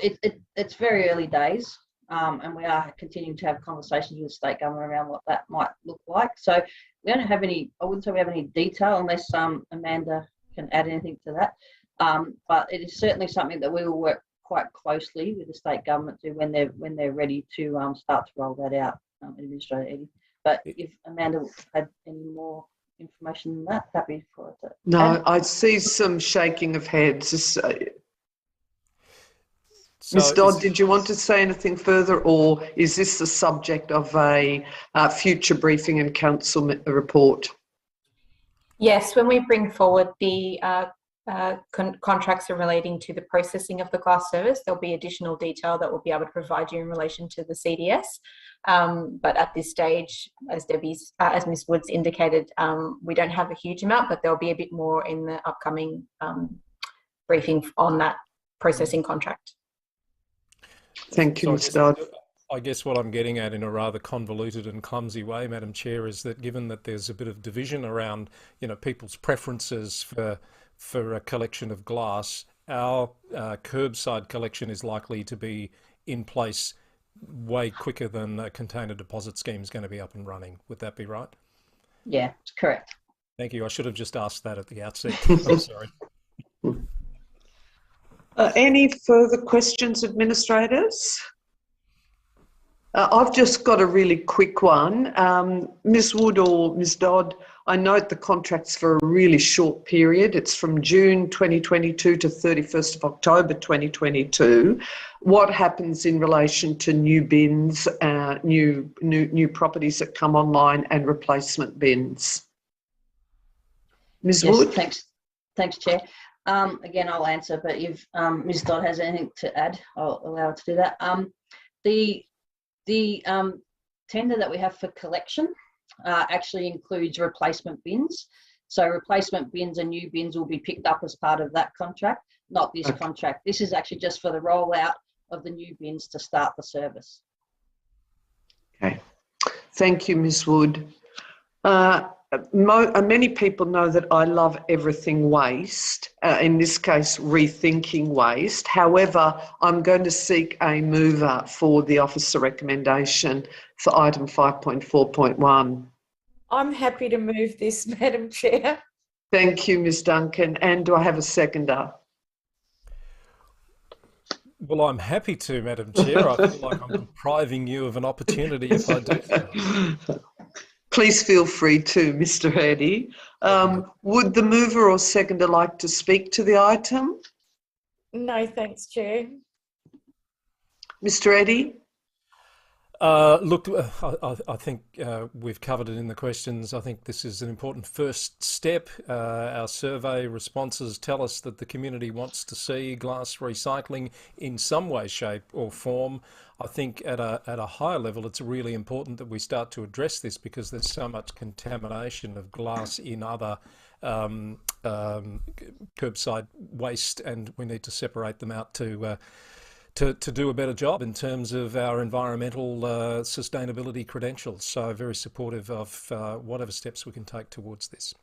it's very early days, and we are continuing to have conversations with the state government around what that might look like. So we don't have any, I wouldn't say we have any detail unless Amanda can add anything to that. But it is certainly something that we will work quite closely with the state government to when they're ready to start to roll that out, Administrator Eddie. But if Amanda had any more information than that, happy for it. No, I see some shaking of heads. Ms. Dodd, did you want to say anything further, or is this the subject of a future briefing and council report? Yes, when we bring forward the contracts relating to the processing of the glass service, there'll be additional detail that we'll be able to provide you in relation to the CDS. But at this stage, as Ms. Woods indicated, we don't have a huge amount, but there'll be a bit more in the upcoming briefing on that processing contract. Thank you, Ms. Dodd. I guess what I'm getting at in a rather convoluted and clumsy way, Madam Chair, is that given that there's a bit of division around, people's preferences for a collection of glass, our curbside collection is likely to be in place way quicker than a container deposit scheme is going to be up and running. Would that be right? Yeah, correct. Thank you. I should have just asked that at the outset. I'm sorry. Any further questions, administrators? I've just got a really quick one. Ms. Wood or Ms. Dodd, I note the contract's for a really short period. It's from June 2022 to 31st of October 2022. What happens in relation to new bins, new properties that come online and replacement bins? Ms. Wood? Thanks, Chair. Again, I'll answer, but if Ms. Dodd has anything to add, I'll allow her to do that. The tender that we have for collection actually includes replacement bins. So replacement bins and new bins will be picked up as part of that contract, not this contract. This is actually just for the rollout of the new bins to start the service. Okay. Thank you, Ms. Wood. Many people know that I love everything waste, in this case rethinking waste. However, I'm going to seek a mover for the officer recommendation for item 5.4.1. I'm happy to move this, Madam Chair. Thank you, Ms. Duncan. And do I have a seconder? Well, I'm happy to, Madam Chair. I feel like I'm depriving you of an opportunity if I do. Please feel free to, Mr. Eddy. Would the mover or seconder like to speak to the item? No, thanks, Chair. Mr. Eddy? Look, I think we've covered it in the questions. I think this is an important first step. Our survey responses tell us that the community wants to see glass recycling in some way, shape or form. I think at a higher level, it's really important that we start to address this because there's so much contamination of glass in other curbside waste, and we need to separate them out to do a better job in terms of our environmental sustainability credentials. So very supportive of whatever steps we can take towards this.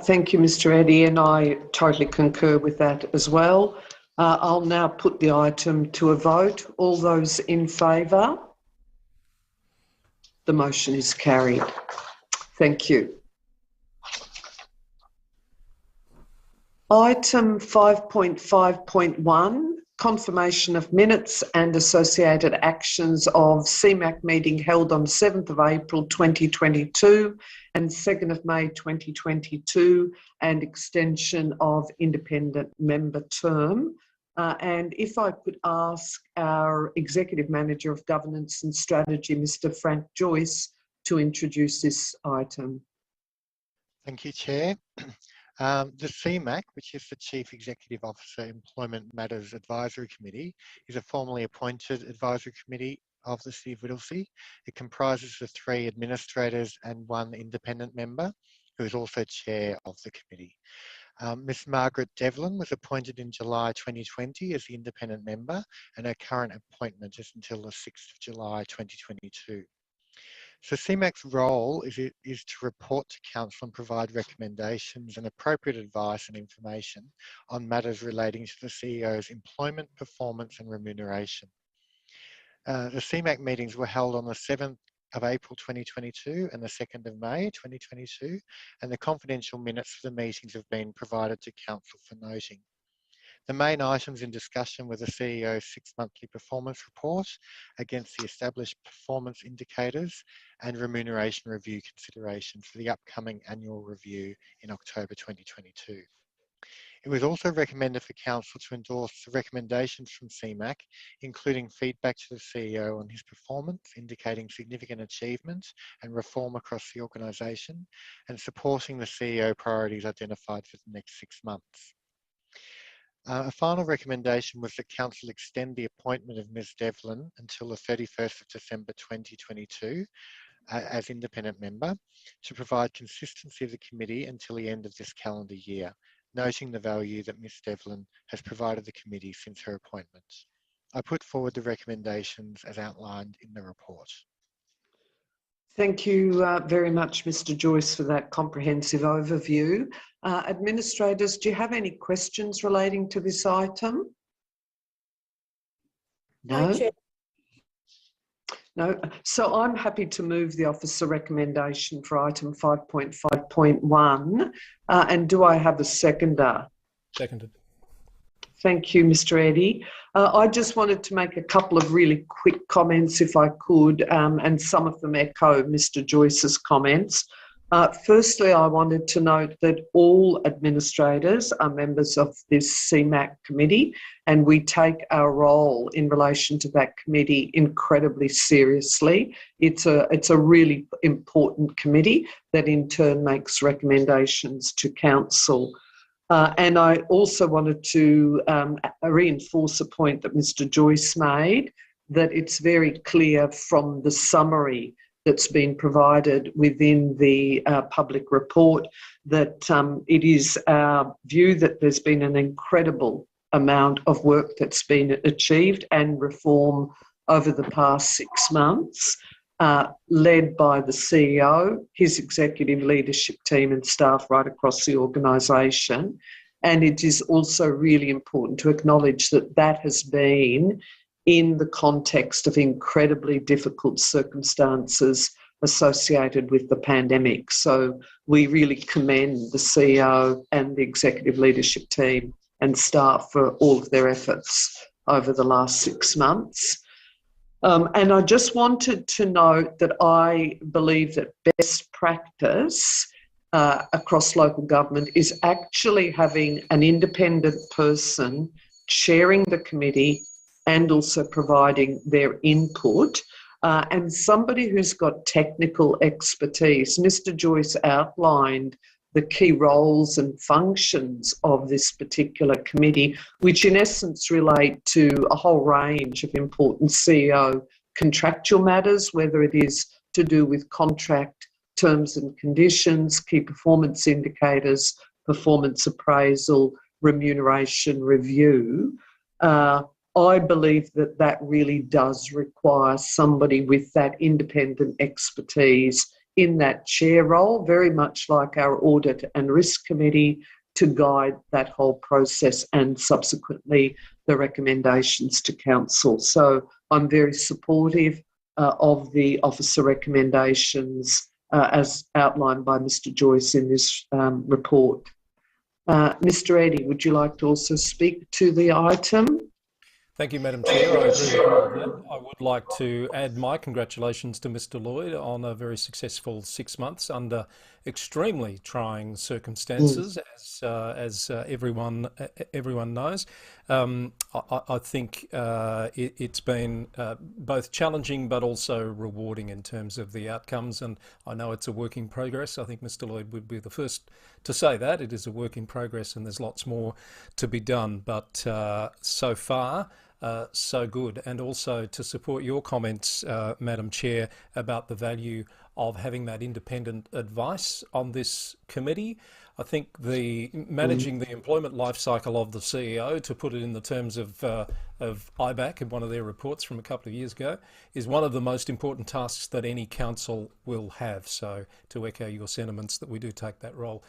Thank you, Mr. Eddy, and I totally concur with that as well. I'll now put the item to a vote. All those in favour? The motion is carried. Thank you. Item 5.5.1, confirmation of minutes and associated actions of Cmac meeting held on 7th of April 2022 and 2nd of May 2022 and extension of independent member term. And if I could ask our Executive Manager of Governance and Strategy, Mr. Frank Joyce, to introduce this item. Thank you, Chair. The Cmac, which is the Chief Executive Officer Employment Matters Advisory Committee, is a formally appointed advisory committee of the City of Whittlesea. It comprises of 3 administrators and 1 independent member, who is also chair of the committee. Ms. Margaret Devlin was appointed in July 2020 as the independent member, and her current appointment is until the 6th of July 2022. So Cmac's role is to report to Council and provide recommendations and appropriate advice and information on matters relating to the CEO's employment, performance and remuneration. The Cmac meetings were held on the 7th of April 2022 and the 2nd of May 2022, and the confidential minutes for the meetings have been provided to Council for noting. The main items in discussion were the CEO's 6-monthly performance report against the established performance indicators and remuneration review considerations for the upcoming annual review in October 2022. It was also recommended for Council to endorse the recommendations from Cmac, including feedback to the CEO on his performance, indicating significant achievements and reform across the organisation, and supporting the CEO priorities identified for the next 6 months. A final recommendation was that Council extend the appointment of Ms Devlin until the 31st of December 2022 as independent member to provide consistency of the committee until the end of this calendar year, noting the value that Ms Devlin has provided the committee since her appointment. I put forward the recommendations as outlined in the report. Thank you very much, Mr. Joyce, for that comprehensive overview. Administrators, do you have any questions relating to this item? No? No. So I'm happy to move the officer recommendation for item 5.5.1. And do I have a seconder? Seconded. Thank you, Mr. Eddy. I just wanted to make a couple of really quick comments, if I could, and some of them echo Mr. Joyce's comments. Firstly, I wanted to note that all administrators are members of this Cmac committee, and we take our role in relation to that committee incredibly seriously. It's a really important committee that in turn makes recommendations to Council. And I also wanted to reinforce a point that Mr. Joyce made, that it's very clear from the summary that's been provided within the public report that it is our view that there's been an incredible amount of work that's been achieved and reform over the past 6 months, led by the CEO, his executive leadership team and staff right across the organisation. And it is also really important to acknowledge that that has been in the context of incredibly difficult circumstances associated with the pandemic. So we really commend the CEO and the executive leadership team and staff for all of their efforts over the last 6 months. And I just wanted to note that I believe that best practice across local government is actually having an independent person chairing the committee and also providing their input, and somebody who's got technical expertise. Mr. Joyce outlined the key roles and functions of this particular committee, which in essence relate to a whole range of important CEO contractual matters, whether it is to do with contract terms and conditions, key performance indicators, performance appraisal, remuneration review. I believe that that really does require somebody with that independent expertise in that chair role, very much like our Audit and Risk Committee, to guide that whole process and subsequently the recommendations to Council. So I'm very supportive of the officer recommendations as outlined by Mr. Joyce in this report. Mr. Eddy, would you like to also speak to the item? Thank you, Madam Chair. I agree with all of that. I would like to add my congratulations to Mr. Lloyd on a very successful 6 months under extremely trying circumstances, as everyone knows. I think it's been both challenging but also rewarding in terms of the outcomes, and I know it's a work in progress. I think Mr. Lloyd would be the first to say that. It is a work in progress and there's lots more to be done, but so far, so good. And also to support your comments, Madam Chair, about the value of having that independent advice on this committee. I think managing the employment life cycle of the CEO, to put it in the terms of IBAC in one of their reports from a couple of years ago, is one of the most important tasks that any council will have. So to echo your sentiments, that we do take that role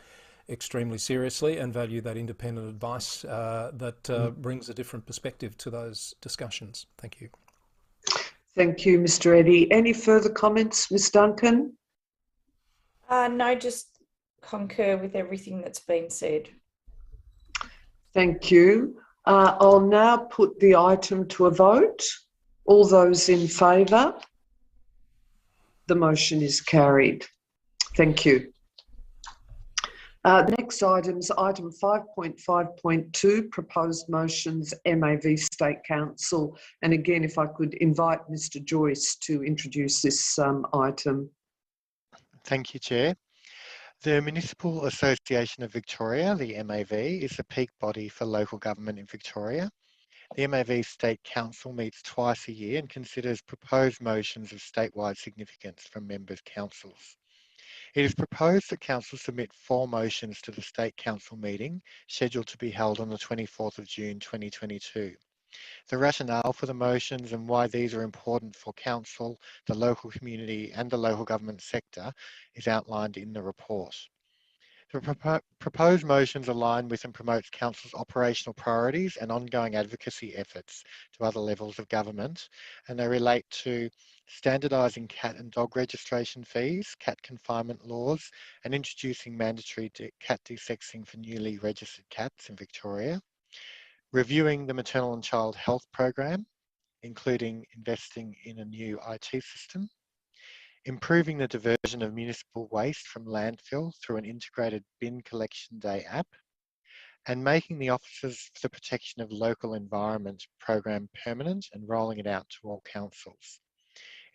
extremely seriously and value that independent advice that brings a different perspective to those discussions. Thank you. Thank you, Mr. Eddy. Any further comments, Ms. Duncan? No, just concur with everything that's been said. Thank you. I'll now put the item to a vote. All those in favour? The motion is carried. Thank you. The next item is item 5.5.2, proposed motions, MAV State Council. And again, if I could invite Mr. Joyce to introduce this item. Thank you, Chair. The Municipal Association of Victoria, the MAV, is the peak body for local government in Victoria. The MAV State Council meets twice a year and considers proposed motions of statewide significance from members' councils. It is proposed that Council submit 4 motions to the State Council meeting, scheduled to be held on the 24th of June 2022. The rationale for the motions and why these are important for Council, the local community and the local government sector is outlined in the report. The proposed motions align with and promotes Council's operational priorities and ongoing advocacy efforts to other levels of government, and they relate to standardising cat and dog registration fees, cat confinement laws, and introducing mandatory cat desexing for newly registered cats in Victoria, reviewing the maternal and child health program, including investing in a new IT system, improving the diversion of municipal waste from landfill through an integrated bin collection day app, and making the Officers for the Protection of Local Environment program permanent and rolling it out to all councils.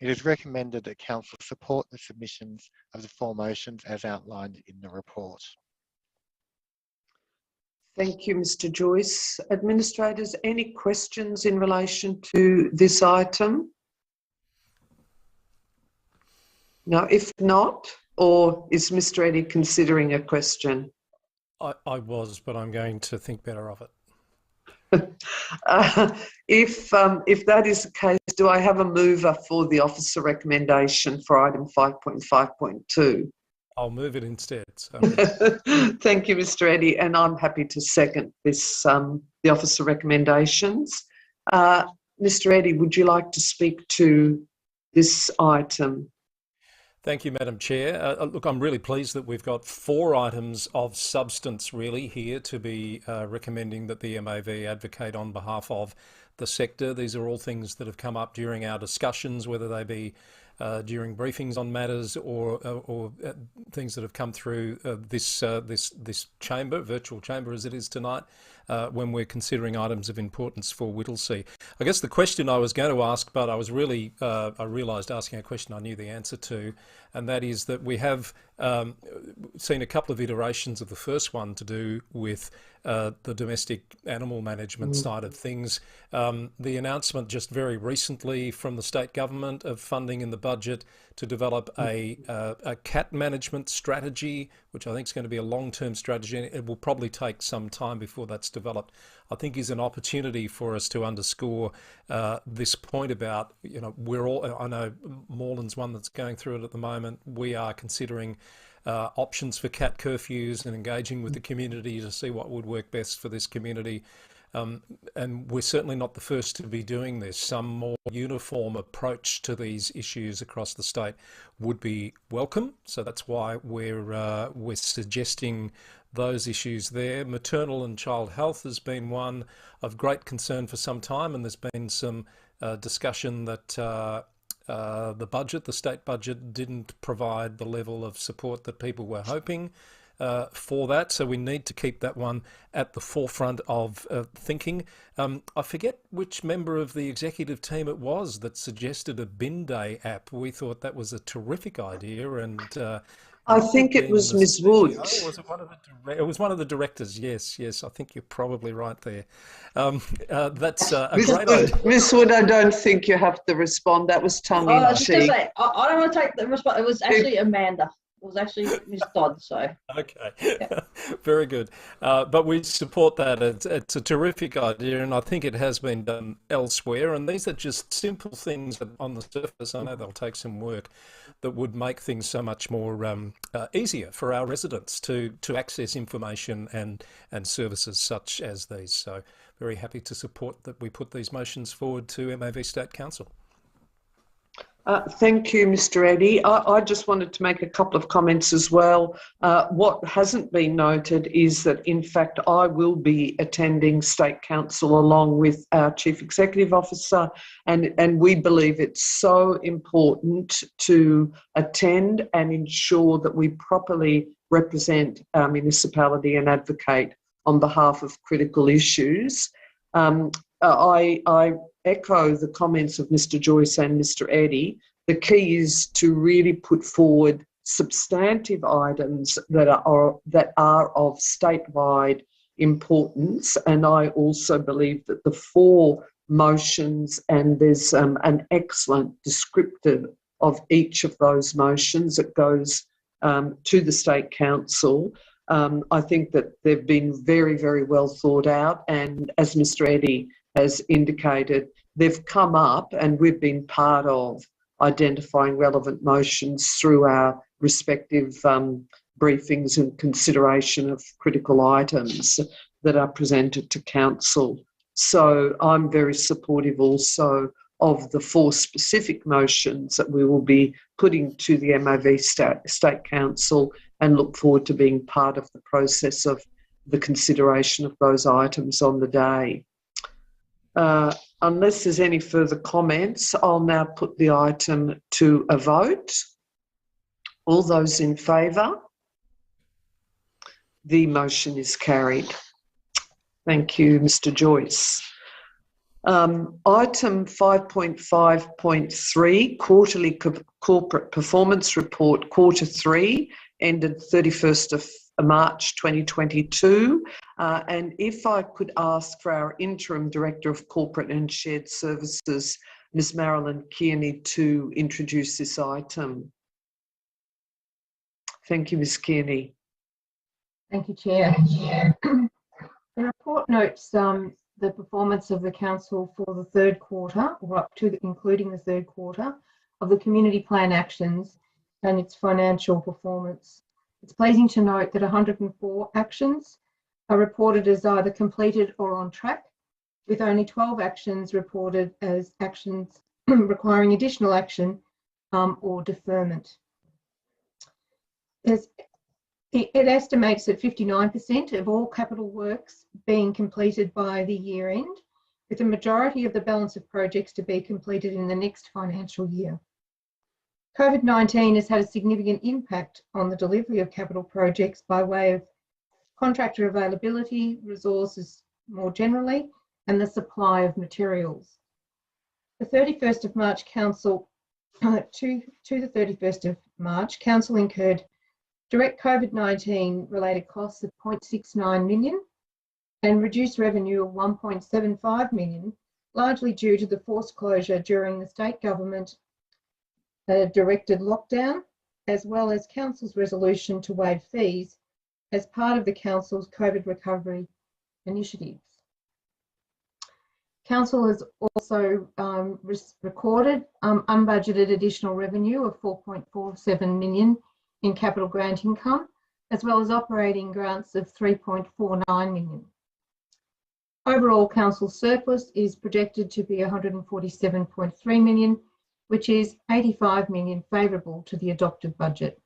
It is recommended that Council support the submissions of the 4 motions as outlined in the report. Thank you, Mr. Joyce. Administrators, any questions in relation to this item? No, if not, or is Mr. Eddy considering a question? I was, but I'm going to think better of it. If that is the case, do I have a mover for the officer recommendation for item 5.5.2? I'll move it instead. So. Thank you, Mr. Eddy, and I'm happy to second this, the officer recommendations. Mr. Eddy, would you like to speak to this item? Thank you, Madam Chair. Look, I'm really pleased that we've got 4 items of substance really here to be recommending that the MAV advocate on behalf of the sector. These are all things that have come up during our discussions, whether they be during briefings on matters or things that have come through this chamber, virtual chamber as it is tonight, when we're considering items of importance for Whittlesea. I guess the question I was going to ask, but I was really, I realised asking a question I knew the answer to, and that is that we have seen a couple of iterations of the first one to do with the domestic animal management side of things. The announcement just very recently from the state government of funding in the budget to develop a cat management strategy, which I think is going to be a long-term strategy, and it will probably take some time before that's developed, I think is an opportunity for us to underscore this point about, you know, we're all, I know Moreland's one that's going through it at the moment. We are considering options for cat curfews and engaging with the community to see what would work best for this community. And we're certainly not the first to be doing this. Some more uniform approach to these issues across the state would be welcome. So that's why we're suggesting those issues there. Maternal and child health has been one of great concern for some time, and there's been some discussion that the state budget didn't provide the level of support that people were hoping for that. So we need to keep that one at the forefront of thinking. I forget which member of the executive team it was that suggested a bin day app. We thought that was a terrific idea, and I think it was Ms. Wood. Was it one of the? It was one of the directors. Yes. I think you're probably right there. That's a great idea. Ms. Wood, I don't think you have to respond. That was tongue in cheek. I don't want to take the response. It was actually Amanda. It was actually Ms. Dodd. So okay, yeah. Very good. But we support that. It's a terrific idea, and I think it has been done elsewhere. And these are just simple things that on the surface, I know they'll take some work, that would make things so much more easier for our residents to access information and services such as these. So very happy to support that we put these motions forward to MAV State Council. Thank you, Mr. Eddy. I just wanted to make a couple of comments as well. What hasn't been noted is that, in fact, I will be attending State Council along with our Chief Executive Officer, and we believe it's so important to attend and ensure that we properly represent our municipality and advocate on behalf of critical issues. I echo the comments of Mr. Joyce and Mr. Eddy. The key is to really put forward substantive items that are of statewide importance, and I also believe that the 4 motions, and there's an excellent descriptive of each of those motions that goes to the State Council. I think that they've been very, very well thought out, and as Mr. Eddy has indicated, they've come up and we've been part of identifying relevant motions through our respective briefings and consideration of critical items that are presented to Council. So I'm very supportive also of the 4 specific motions that we will be putting to the MAV State Council, and look forward to being part of the process of the consideration of those items on the day. Unless there's any further comments, I'll now put the item to a vote. All those in favour? The motion is carried. Thank you, Mr. Joyce. Item 5.5.3, Quarterly Corporate Performance Report, Quarter 3, ended 31st of March 2022. And if I could ask for our Interim Director of Corporate and Shared Services, Ms. Marilyn Kearney, to introduce this item. Thank you, Ms. Kearney. Thank you, Chair. The report notes the performance of the Council for the 3rd quarter, or up to including the 3rd quarter, of the community plan actions and its financial performance. It's pleasing to note that 104 actions are reported as either completed or on track, with only 12 actions reported as actions requiring additional action or deferment. It estimates that 59% of all capital works being completed by the year end, with the majority of the balance of projects to be completed in the next financial year. COVID-19 has had a significant impact on the delivery of capital projects by way of contractor availability, resources more generally, and the supply of materials. The 31st of March Council, to the 31st of March, Council incurred direct COVID-19 related costs of 0.69 million and reduced revenue of 1.75 million, largely due to the forced closure during the state government directed lockdown, as well as Council's resolution to waive fees as part of the Council's COVID recovery initiatives. Council has also recorded unbudgeted additional revenue of 4.47 million in capital grant income, as well as operating grants of 3.49 million. Overall, Council surplus is projected to be 147.3 million, which is 85 million favourable to the adopted budget.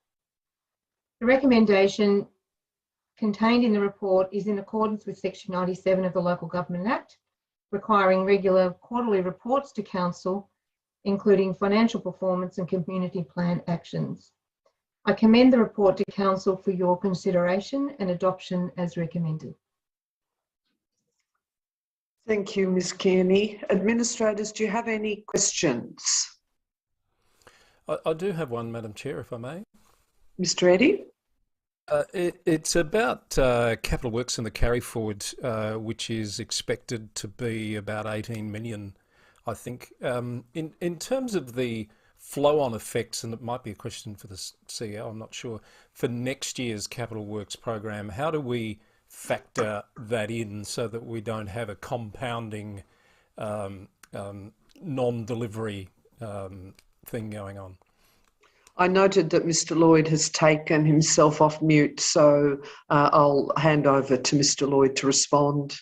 The recommendation contained in the report is in accordance with Section 97 of the Local Government Act, requiring regular quarterly reports to Council, including financial performance and community plan actions. I commend the report to Council for your consideration and adoption as recommended. Thank you, Ms. Kearney. Administrators, do you have any questions? I do have one, Madam Chair, if I may. Mr. Eddy? It's about capital works in the carry forward, which is expected to be about 18 million, I think. In terms of the flow-on effects, and it might be a question for the CEO, I'm not sure, for next year's capital works program, how do we factor that in so that we don't have a compounding non-delivery thing going on? I noted that Mr. Lloyd has taken himself off mute, so I'll hand over to Mr. Lloyd to respond.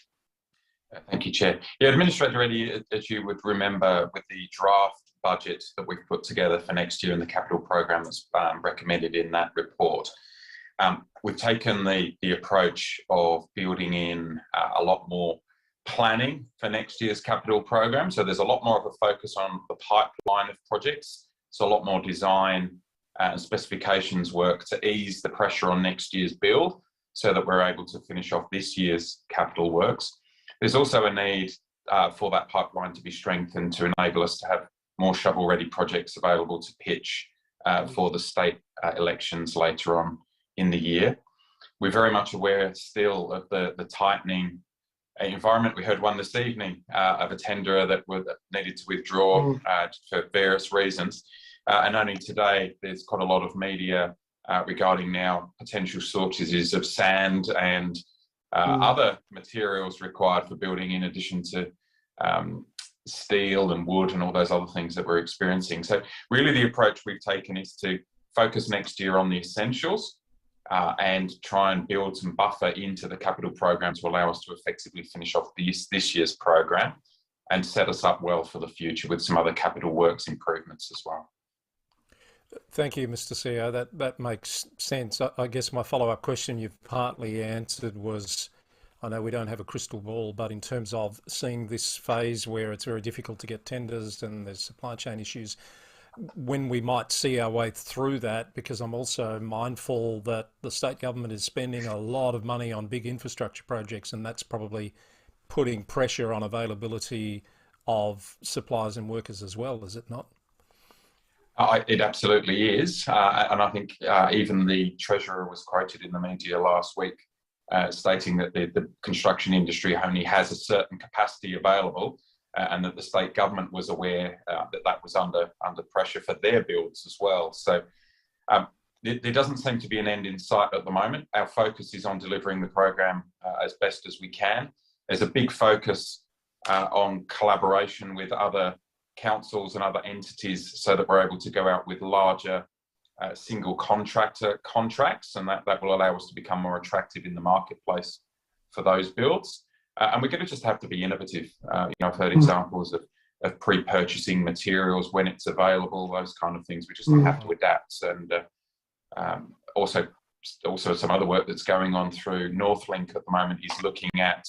Thank you, Chair. Yeah, Administrator Eddy, as you would remember, with the draft budget that we've put together for next year and the capital program that's recommended in that report, we've taken the approach of building in a lot more planning for next year's capital program. So there's a lot more of a focus on the pipeline of projects. So a lot more design and specifications work to ease the pressure on next year's build so that we're able to finish off this year's capital works. There's also a need for that pipeline to be strengthened to enable us to have more shovel-ready projects available to pitch for the state elections later on in the year. We're very much aware still of the tightening environment. We heard one this evening of a tenderer that needed to withdraw for various reasons. And only today, there's quite a lot of media regarding now potential shortages of sand and other materials required for building, in addition to steel and wood and all those other things that we're experiencing. So really the approach we've taken is to focus next year on the essentials and try and build some buffer into the capital program to allow us to effectively finish off this year's program and set us up well for the future with some other capital works improvements as well. Thank you, Mr. CEO. That makes sense. I guess my follow-up question you've partly answered was, I know we don't have a crystal ball, but in terms of seeing this phase where it's very difficult to get tenders and there's supply chain issues, when we might see our way through that, because I'm also mindful that the state government is spending a lot of money on big infrastructure projects, and that's probably putting pressure on availability of suppliers and workers as well, is it not? It absolutely is. And I think even the Treasurer was quoted in the media last week stating that the construction industry only has a certain capacity available and that the state government was aware that was under pressure for their builds as well. So there doesn't seem to be an end in sight at the moment. Our focus is on delivering the program as best as we can. There's a big focus on collaboration with other councils and other entities so that we're able to go out with larger single contractor contracts, and that will allow us to become more attractive in the marketplace for those builds. And we're going to just have to be innovative. I've heard examples of pre-purchasing materials when it's available, those kind of things. We just have to adapt. And also some other work that's going on through Northlink at the moment is looking at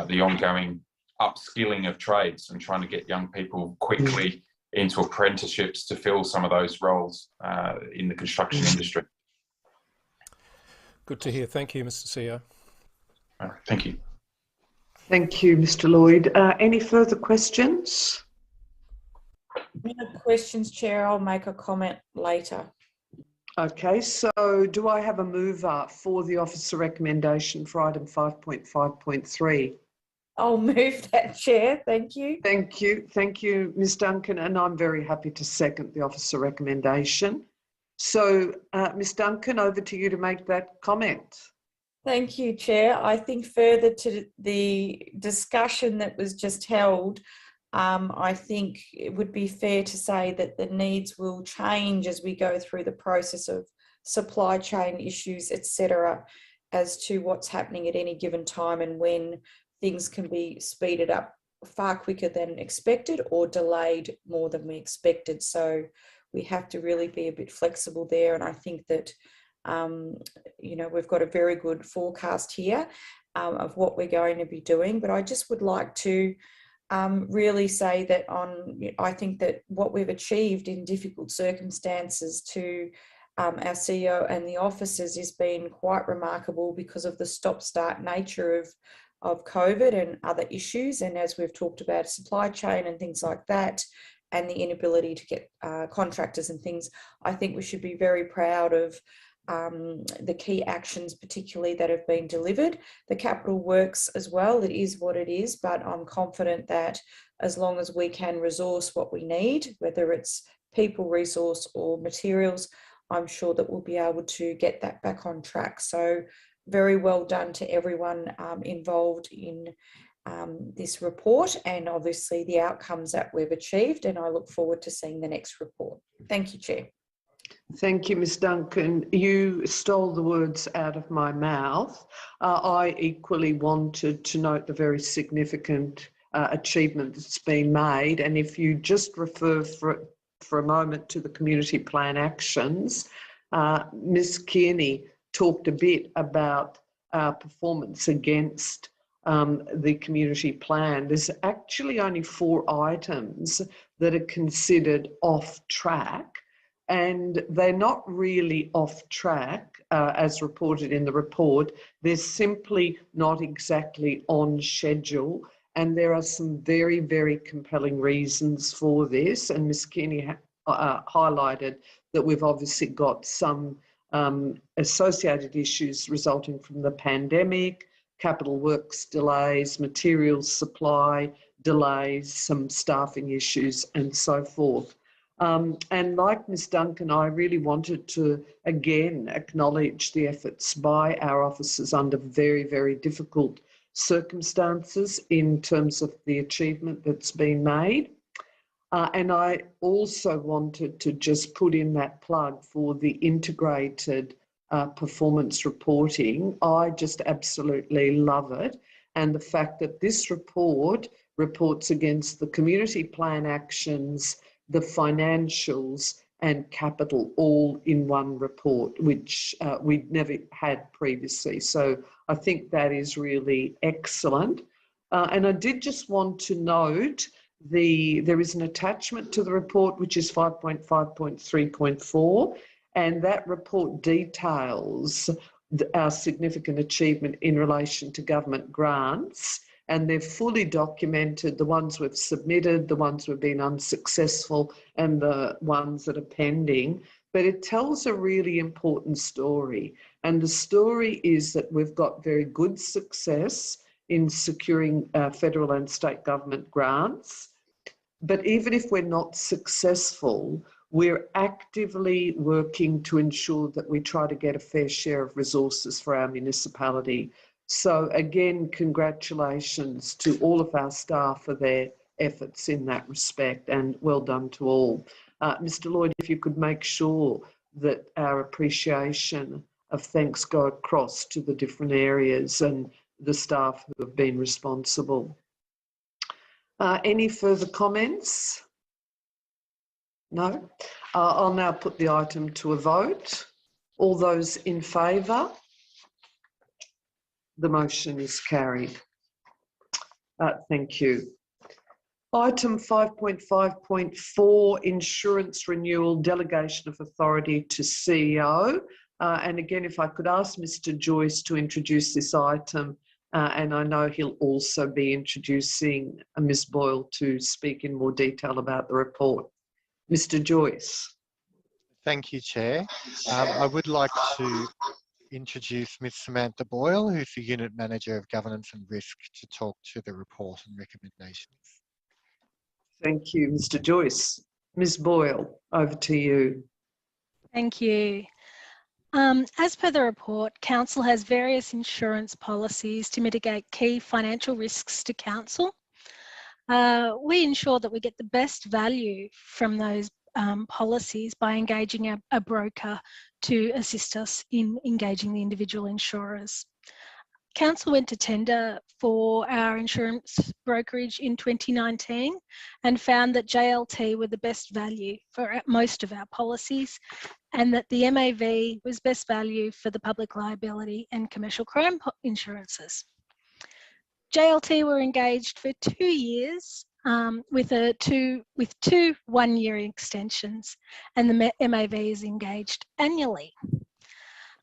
the ongoing upskilling of trades and trying to get young people quickly into apprenticeships to fill some of those roles in the construction industry. Good to hear. Thank you, Mr. CEO. All right, thank you. Thank you, Mr. Lloyd. Any further questions? No questions, Chair. I'll make a comment later. Okay, so do I have a mover for the officer recommendation for item 5.5.3? I'll move that, Chair. Thank you. Thank you. Thank you, Ms. Duncan, and I'm very happy to second the officer recommendation. So, Ms. Duncan, over to you to make that comment. Thank you, Chair. I think further to the discussion that was just held, I think it would be fair to say that the needs will change as we go through the process of supply chain issues, etc., as to what's happening at any given time and when things can be speeded up far quicker than expected or delayed more than we expected. So we have to really be a bit flexible there. And I think that you know, we've got a very good forecast here of what we're going to be doing. But I just would like to really say that I think that what we've achieved in difficult circumstances to our CEO and the officers has been quite remarkable because of the stop-start nature of COVID and other issues. And as we've talked about, supply chain and things like that, and the inability to get contractors and things, I think we should be very proud of the key actions particularly that have been delivered. The capital works as well, it is what it is, but I'm confident that as long as we can resource what we need, whether it's people resource or materials, I'm sure that we'll be able to get that back on track. So very well done to everyone involved in this report, and obviously the outcomes that we've achieved, and I look forward to seeing the next report. Thank you, Chair. Thank you, Ms Duncan. You stole the words out of my mouth. I equally wanted to note the very significant achievement that's been made, and if you just refer for a moment to the community plan actions, Ms Kearney talked a bit about our performance against the community plan. There's actually only 4 items that are considered off track, and they're not really off track as reported in the report. They're simply not exactly on schedule, and there are some very, very compelling reasons for this, and Ms Kearney highlighted that we've obviously got some associated issues resulting from the pandemic, capital works delays, materials supply delays, some staffing issues and so forth. And like Ms Duncan, I really wanted to again acknowledge the efforts by our officers under very, very difficult circumstances in terms of the achievement that's been made. And I also wanted to just put in that plug for the integrated performance reporting. I just absolutely love it. And the fact that this report reports against the community plan actions, the financials and capital all in one report, which we'd never had previously. So I think that is really excellent. And I did just want to note there is an attachment to the report, which is 5.5.3.4, and that report details our significant achievement in relation to government grants, and they're fully documented, the ones we've submitted, the ones we've been unsuccessful, and the ones that are pending. But it tells a really important story, and the story is that we've got very good success in securing federal and state government grants. But even if we're not successful, we're actively working to ensure that we try to get a fair share of resources for our municipality. So again, congratulations to all of our staff for their efforts in that respect, and well done to all. Mr Lloyd, if you could make sure that our appreciation of thanks go across to the different areas and the staff who have been responsible. Any further comments? No? I'll now put the item to a vote. All those in favour? The motion is carried. Thank you. Item 5.5.4, insurance renewal, delegation of authority to CEO. And again, if I could ask Mr Joyce to introduce this item, and I know he'll also be introducing Ms Boyle to speak in more detail about the report. Mr Joyce. Thank you, Chair. I would like to introduce Ms Samantha Boyle, who's the Unit Manager of Governance and Risk, to talk to the report and recommendations. Thank you, Mr Joyce. Ms Boyle, over to you. Thank you. As per the report, Council has various insurance policies to mitigate key financial risks to Council. We ensure that we get the best value from those policies by engaging a broker to assist us in engaging the individual insurers. Council went to tender for our insurance brokerage in 2019 and found that JLT were the best value for most of our policies, and that the MAV was best value for the public liability and commercial crime insurances. JLT were engaged for 2 years with two one-year extensions, and the MAV is engaged annually.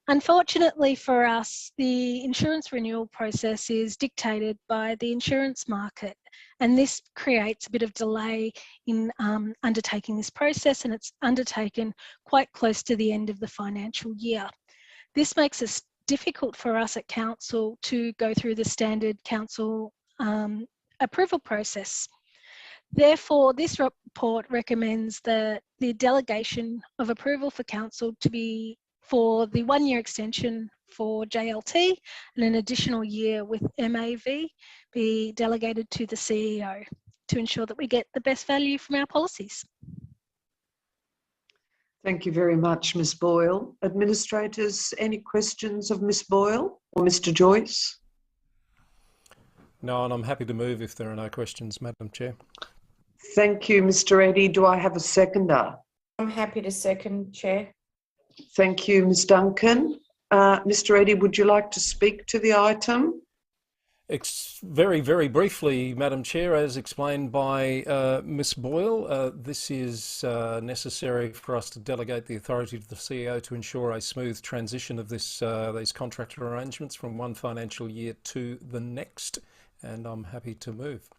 Unfortunately for us, the insurance renewal process is dictated by the insurance market, and this creates a bit of delay in undertaking this process, and it's undertaken quite close to the end of the financial year. This makes it difficult for us at Council to go through the standard Council approval process. Therefore, this report recommends the delegation of approval for Council to be for the 1 year extension for JLT and an additional year with MAV be delegated to the CEO to ensure that we get the best value from our policies. Thank you very much, Ms Boyle. Administrators, any questions of Ms Boyle or Mr Joyce? No, and I'm happy to move if there are no questions, Madam Chair. Thank you, Mr Eddy. Do I have a seconder? I'm happy to second, Chair. Thank you, Ms Duncan. Mr Eddy, would you like to speak to the item? Very, very briefly, Madam Chair, as explained by Ms Boyle, this is necessary for us to delegate the authority to the CEO to ensure a smooth transition of these contractor arrangements from one financial year to the next, and I'm happy to move.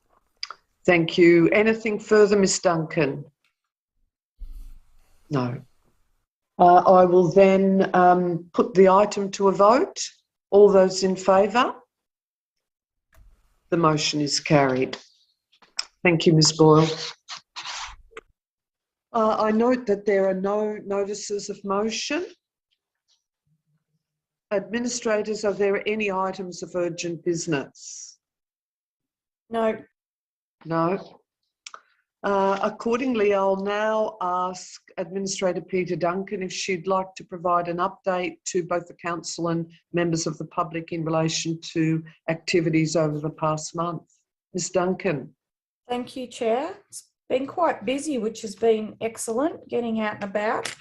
Thank you. Anything further, Ms Duncan? No. I will then put the item to a vote. All those in favour? The motion is carried. Thank you, Ms Boyle. I note that there are no notices of motion. Administrators, are there any items of urgent business? No. No. Accordingly, I'll now ask Administrator Peter Duncan if she'd like to provide an update to both the Council and members of the public in relation to activities over the past month. Ms Duncan. Thank you, Chair. It's been quite busy, which has been excellent, getting out and about.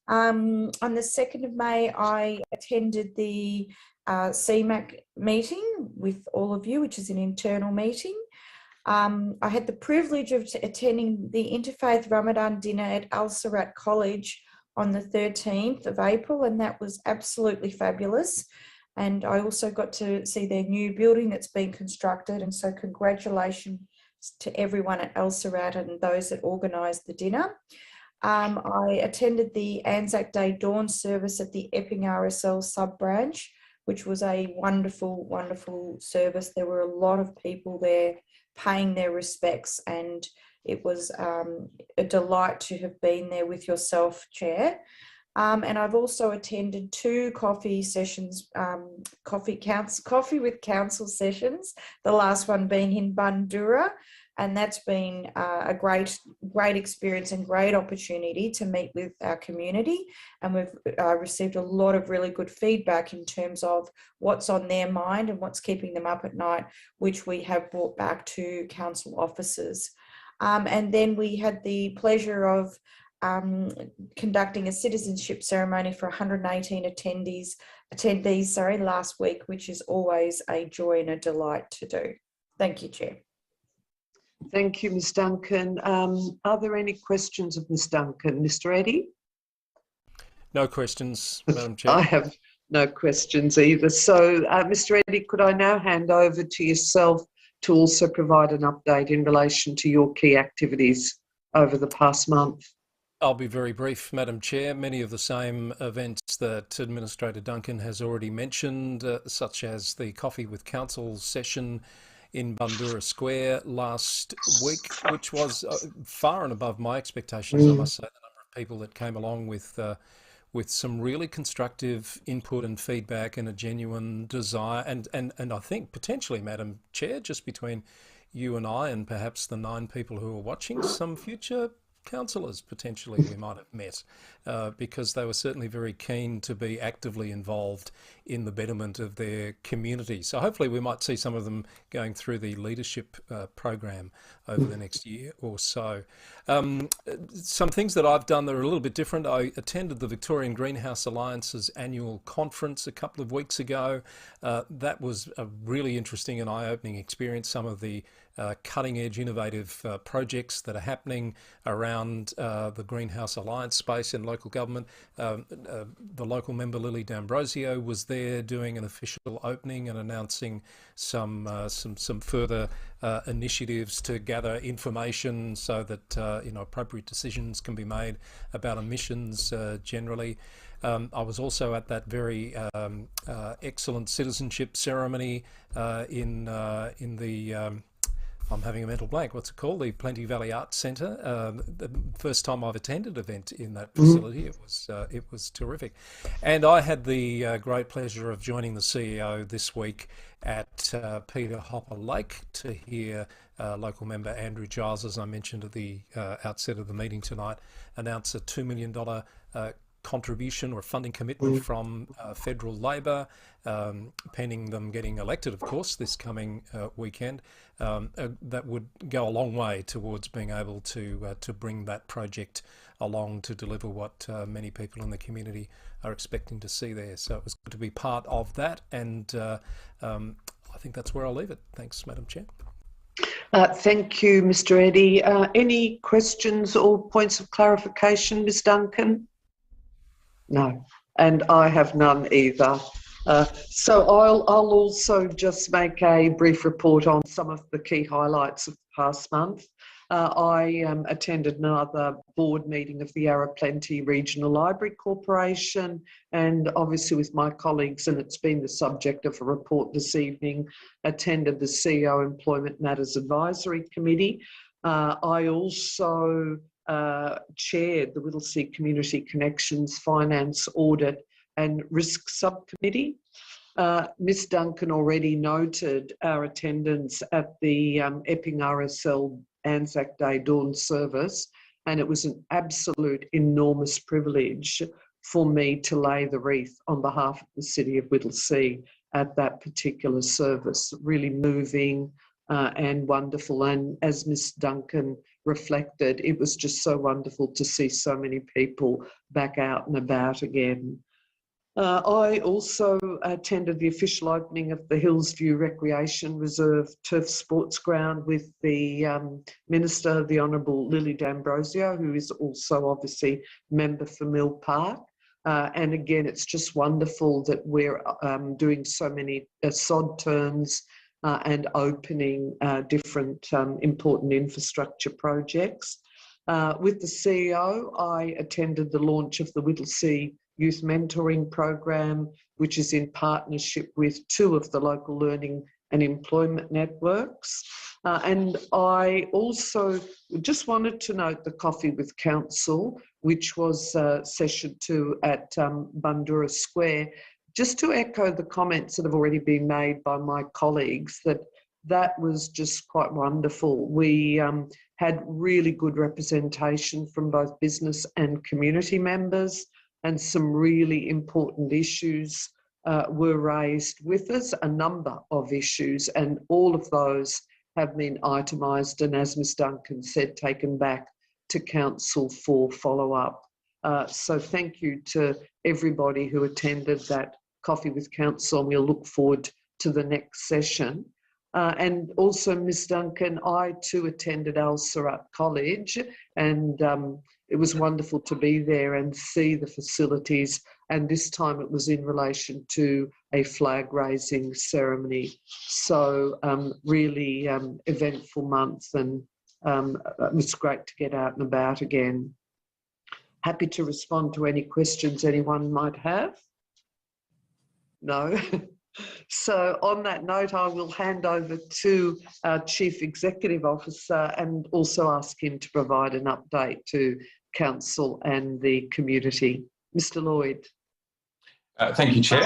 On the 2nd of May, I attended the Cmac meeting with all of you, which is an internal meeting. I had the privilege of attending the Interfaith Ramadan dinner at Al Sarat College on the 13th of April, and that was absolutely fabulous. And I also got to see their new building that's been constructed, and so congratulations to everyone at Al Sarat and those that organised the dinner. I attended the Anzac Day Dawn service at the Epping RSL sub-branch, which was a wonderful, wonderful service. There were a lot of people there paying their respects, and it was a delight to have been there with yourself, Chair. And I've also attended 2 coffee sessions, coffee with council sessions, the last one being in Bandura, and that's been a great experience and great opportunity to meet with our community. And we've received a lot of really good feedback in terms of what's on their mind and what's keeping them up at night, which we have brought back to council officers. And then we had the pleasure of conducting a citizenship ceremony for 118 attendees last week, which is always a joy and a delight to do. Thank you, Chair. Thank you, Ms Duncan. Are there any questions of Ms Duncan? Mr Eddy? No questions, Madam Chair. I have no questions either. So, Mr Eddy, could I now hand over to yourself to also provide an update in relation to your key activities over the past month? I'll be very brief, Madam Chair. Many of the same events that Administrator Duncan has already mentioned, such as the Coffee with Council session in Bandura Square last week, which was far and above my expectations, I must say. The number of people that came along with some really constructive input and feedback and a genuine desire, and I think potentially, Madam Chair, just between you and I and perhaps the 9 people who are watching, some future councillors potentially we might have met, because they were certainly very keen to be actively involved in the betterment of their community. So hopefully we might see some of them going through the leadership program over the next year or so. Some things that I've done that are a little bit different. I attended the Victorian Greenhouse Alliance's annual conference a couple of weeks ago. That was a really interesting and eye-opening experience. Some of the cutting-edge innovative projects that are happening around the Greenhouse Alliance space in local government. The local member Lily D'Ambrosio was there doing an official opening and announcing some further initiatives to gather information so that appropriate decisions can be made about emissions generally. I was also at that very excellent citizenship ceremony in the I'm having a mental blank. What's it called? The Plenty Valley Arts Centre. The first time I've attended an event in that facility. It was terrific. And I had the great pleasure of joining the CEO this week at Peter Hopper Lake to hear local member Andrew Giles, as I mentioned at the outset of the meeting tonight, announce a $2 million contribution or funding commitment from federal Labor, pending them getting elected, of course, this coming weekend. That would go a long way towards being able to bring that project along to deliver what many people in the community are expecting to see there. So it was good to be part of that, and I think that's where I'll leave it. Thanks, Madam Chair. Thank you, Mr. Eddy. Any questions or points of clarification, Ms. Duncan? No, and I have none either. So I'll also just make a brief report on some of the key highlights of the past month. I attended another board meeting of the Yarra Plenty Regional Library Corporation, and obviously with my colleagues, and it's been the subject of a report this evening, attended the CEO Employment Matters Advisory Committee. I also chaired the Whittlesea Community Connections Finance Audit and Risk Subcommittee. Ms Duncan already noted our attendance at the Epping RSL Anzac Day dawn service, and it was an absolute enormous privilege for me to lay the wreath on behalf of the City of Whittlesea at that particular service. Really moving and wonderful, and as Ms Duncan reflected, it was just so wonderful to see so many people back out and about again. I also attended the official opening of the Hillsview Recreation Reserve Turf Sports Ground with the Minister, the Honourable Lily D'Ambrosio, who is also obviously member for Mill Park. And again, it's just wonderful that we're doing so many sod turns and opening different important infrastructure projects. With the CEO, I attended the launch of the Whittlesea Youth Mentoring Program, which is in partnership with two of the local learning and employment networks. And I also just wanted to note the Coffee with Council, which was session 2 at Bundoora Square, just to echo the comments that have already been made by my colleagues, that was just quite wonderful. We had really good representation from both business and community members, and some really important issues were raised with us, a number of issues, and all of those have been itemised and, as Ms Duncan said, taken back to Council for follow-up. So thank you to everybody who attended that Coffee with Council, and we'll look forward to the next session. And also, Ms Duncan, I too attended Al Surat College, and it was wonderful to be there and see the facilities, and this time it was in relation to a flag raising ceremony. So really eventful month, and it was great to get out and about again. Happy to respond to any questions anyone might have. No? So on that note, I will hand over to our Chief Executive Officer and also ask him to provide an update to Council and the community. Mr. Lloyd. Thank you, Chair.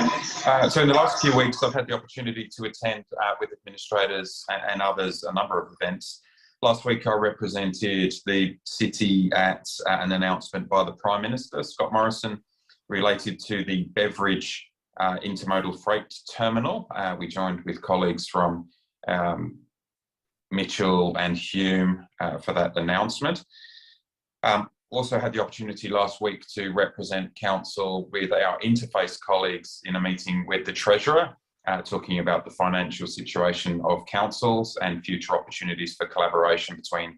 So in the last few weeks, I've had the opportunity to attend with administrators and others a number of events Last week I represented the city at an announcement by the Prime Minister, Scott Morrison, related to the Beveridge intermodal freight terminal. We joined with colleagues from Mitchell and Hume for that announcement. Also had the opportunity last week to represent council with our interface colleagues in a meeting with the Treasurer, talking about the financial situation of councils and future opportunities for collaboration between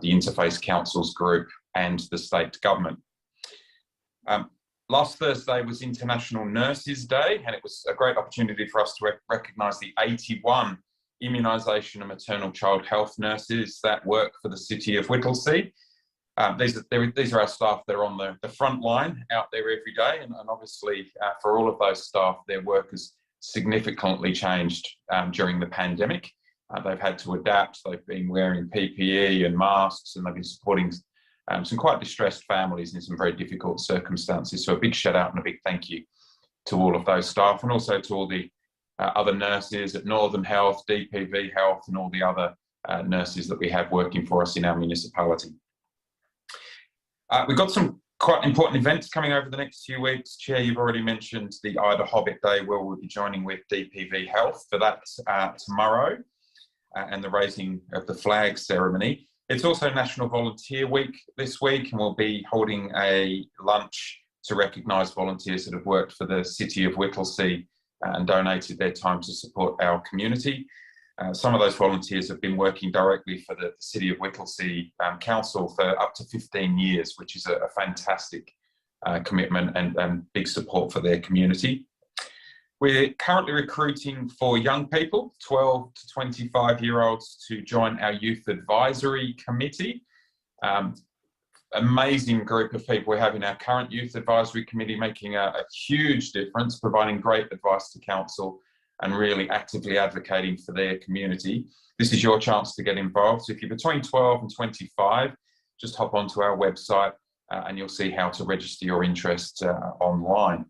the Interface Councils group and the state government. Last Thursday was International Nurses Day, and it was a great opportunity for us to recognise the 81 immunisation and maternal child health nurses that work for the city of Whittlesea. These are our staff that are on the front line out there every day, and obviously for all of those staff, their work has significantly changed during the pandemic. They've had to adapt. They've been wearing PPE and masks, and they've been supporting some quite distressed families in some very difficult circumstances. So a big shout out and a big thank you to all of those staff, and also to all the other nurses at Northern Health, DPV Health, and all the other nurses that we have working for us in our municipality. We've got some quite important events coming over the next few weeks. Chair, you've already mentioned the Ida Hobbit Day, where we'll be joining with DPV Health for that tomorrow, and the raising of the flag ceremony. It's also National Volunteer Week this week, and we'll be holding a lunch to recognise volunteers that have worked for the City of Whittlesea and donated their time to support our community. Some of those volunteers have been working directly for the City of Whittlesea Council for up to 15 years, which is a fantastic commitment and big support for their community. We're currently recruiting for young people, 12 to 25-year-olds, to join our Youth Advisory Committee. Amazing group of people we have in our current Youth Advisory Committee, making a huge difference, providing great advice to council and really actively advocating for their community. This is your chance to get involved. So if you're between 12 and 25, just hop onto our website and you'll see how to register your interest online.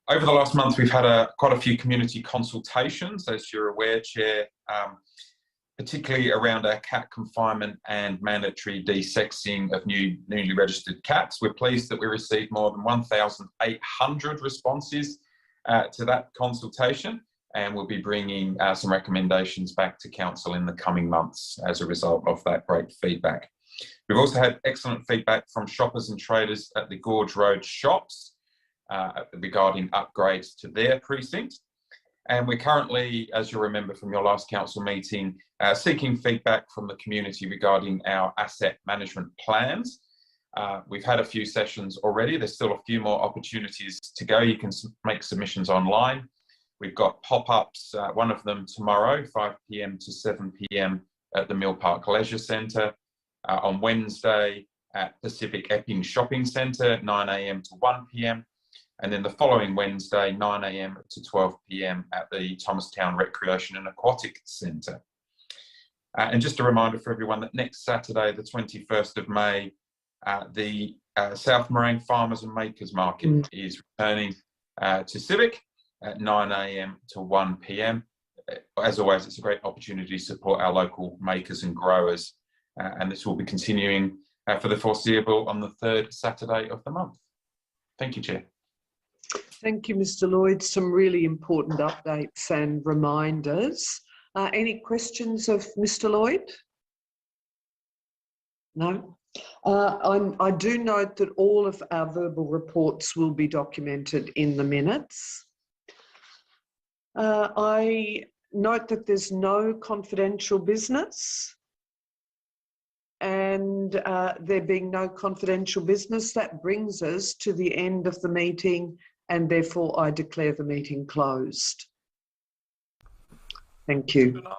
Over the last month, we've had quite a few community consultations, as you're aware, Chair, particularly around our cat confinement and mandatory desexing of newly registered cats. We're pleased that we received more than 1,800 responses to that consultation, and we'll be bringing some recommendations back to council in the coming months as a result of that great feedback. We've also had excellent feedback from shoppers and traders at the Gorge Road shops regarding upgrades to their precinct. And we're currently, as you'll remember from your last council meeting, seeking feedback from the community regarding our asset management plans. We've had a few sessions already. There's still a few more opportunities to go. You can make submissions online. We've got pop-ups, one of them tomorrow, 5 p.m. to 7 p.m. at the Mill Park Leisure Centre. On Wednesday at Pacific Epping Shopping Centre, 9 a.m. to 1 p.m. And then the following Wednesday, 9 a.m. to 12 p.m. at the Thomastown Recreation and Aquatic Centre. And just a reminder for everyone that next Saturday, the 21st of May, the South Moraine Farmers and Makers Market is returning to Civic at 9 a.m. to 1 p.m. As always, it's a great opportunity to support our local makers and growers, and this will be continuing for the foreseeable on the third Saturday of the month. Thank you, Chair. Thank you, Mr. Lloyd. Some really important updates and reminders. Any questions of Mr. Lloyd? No? I do note that all of our verbal reports will be documented in the minutes. I note that there's no confidential business, and there being no confidential business, that brings us to the end of the meeting, and therefore I declare the meeting closed. Thank you. Good night.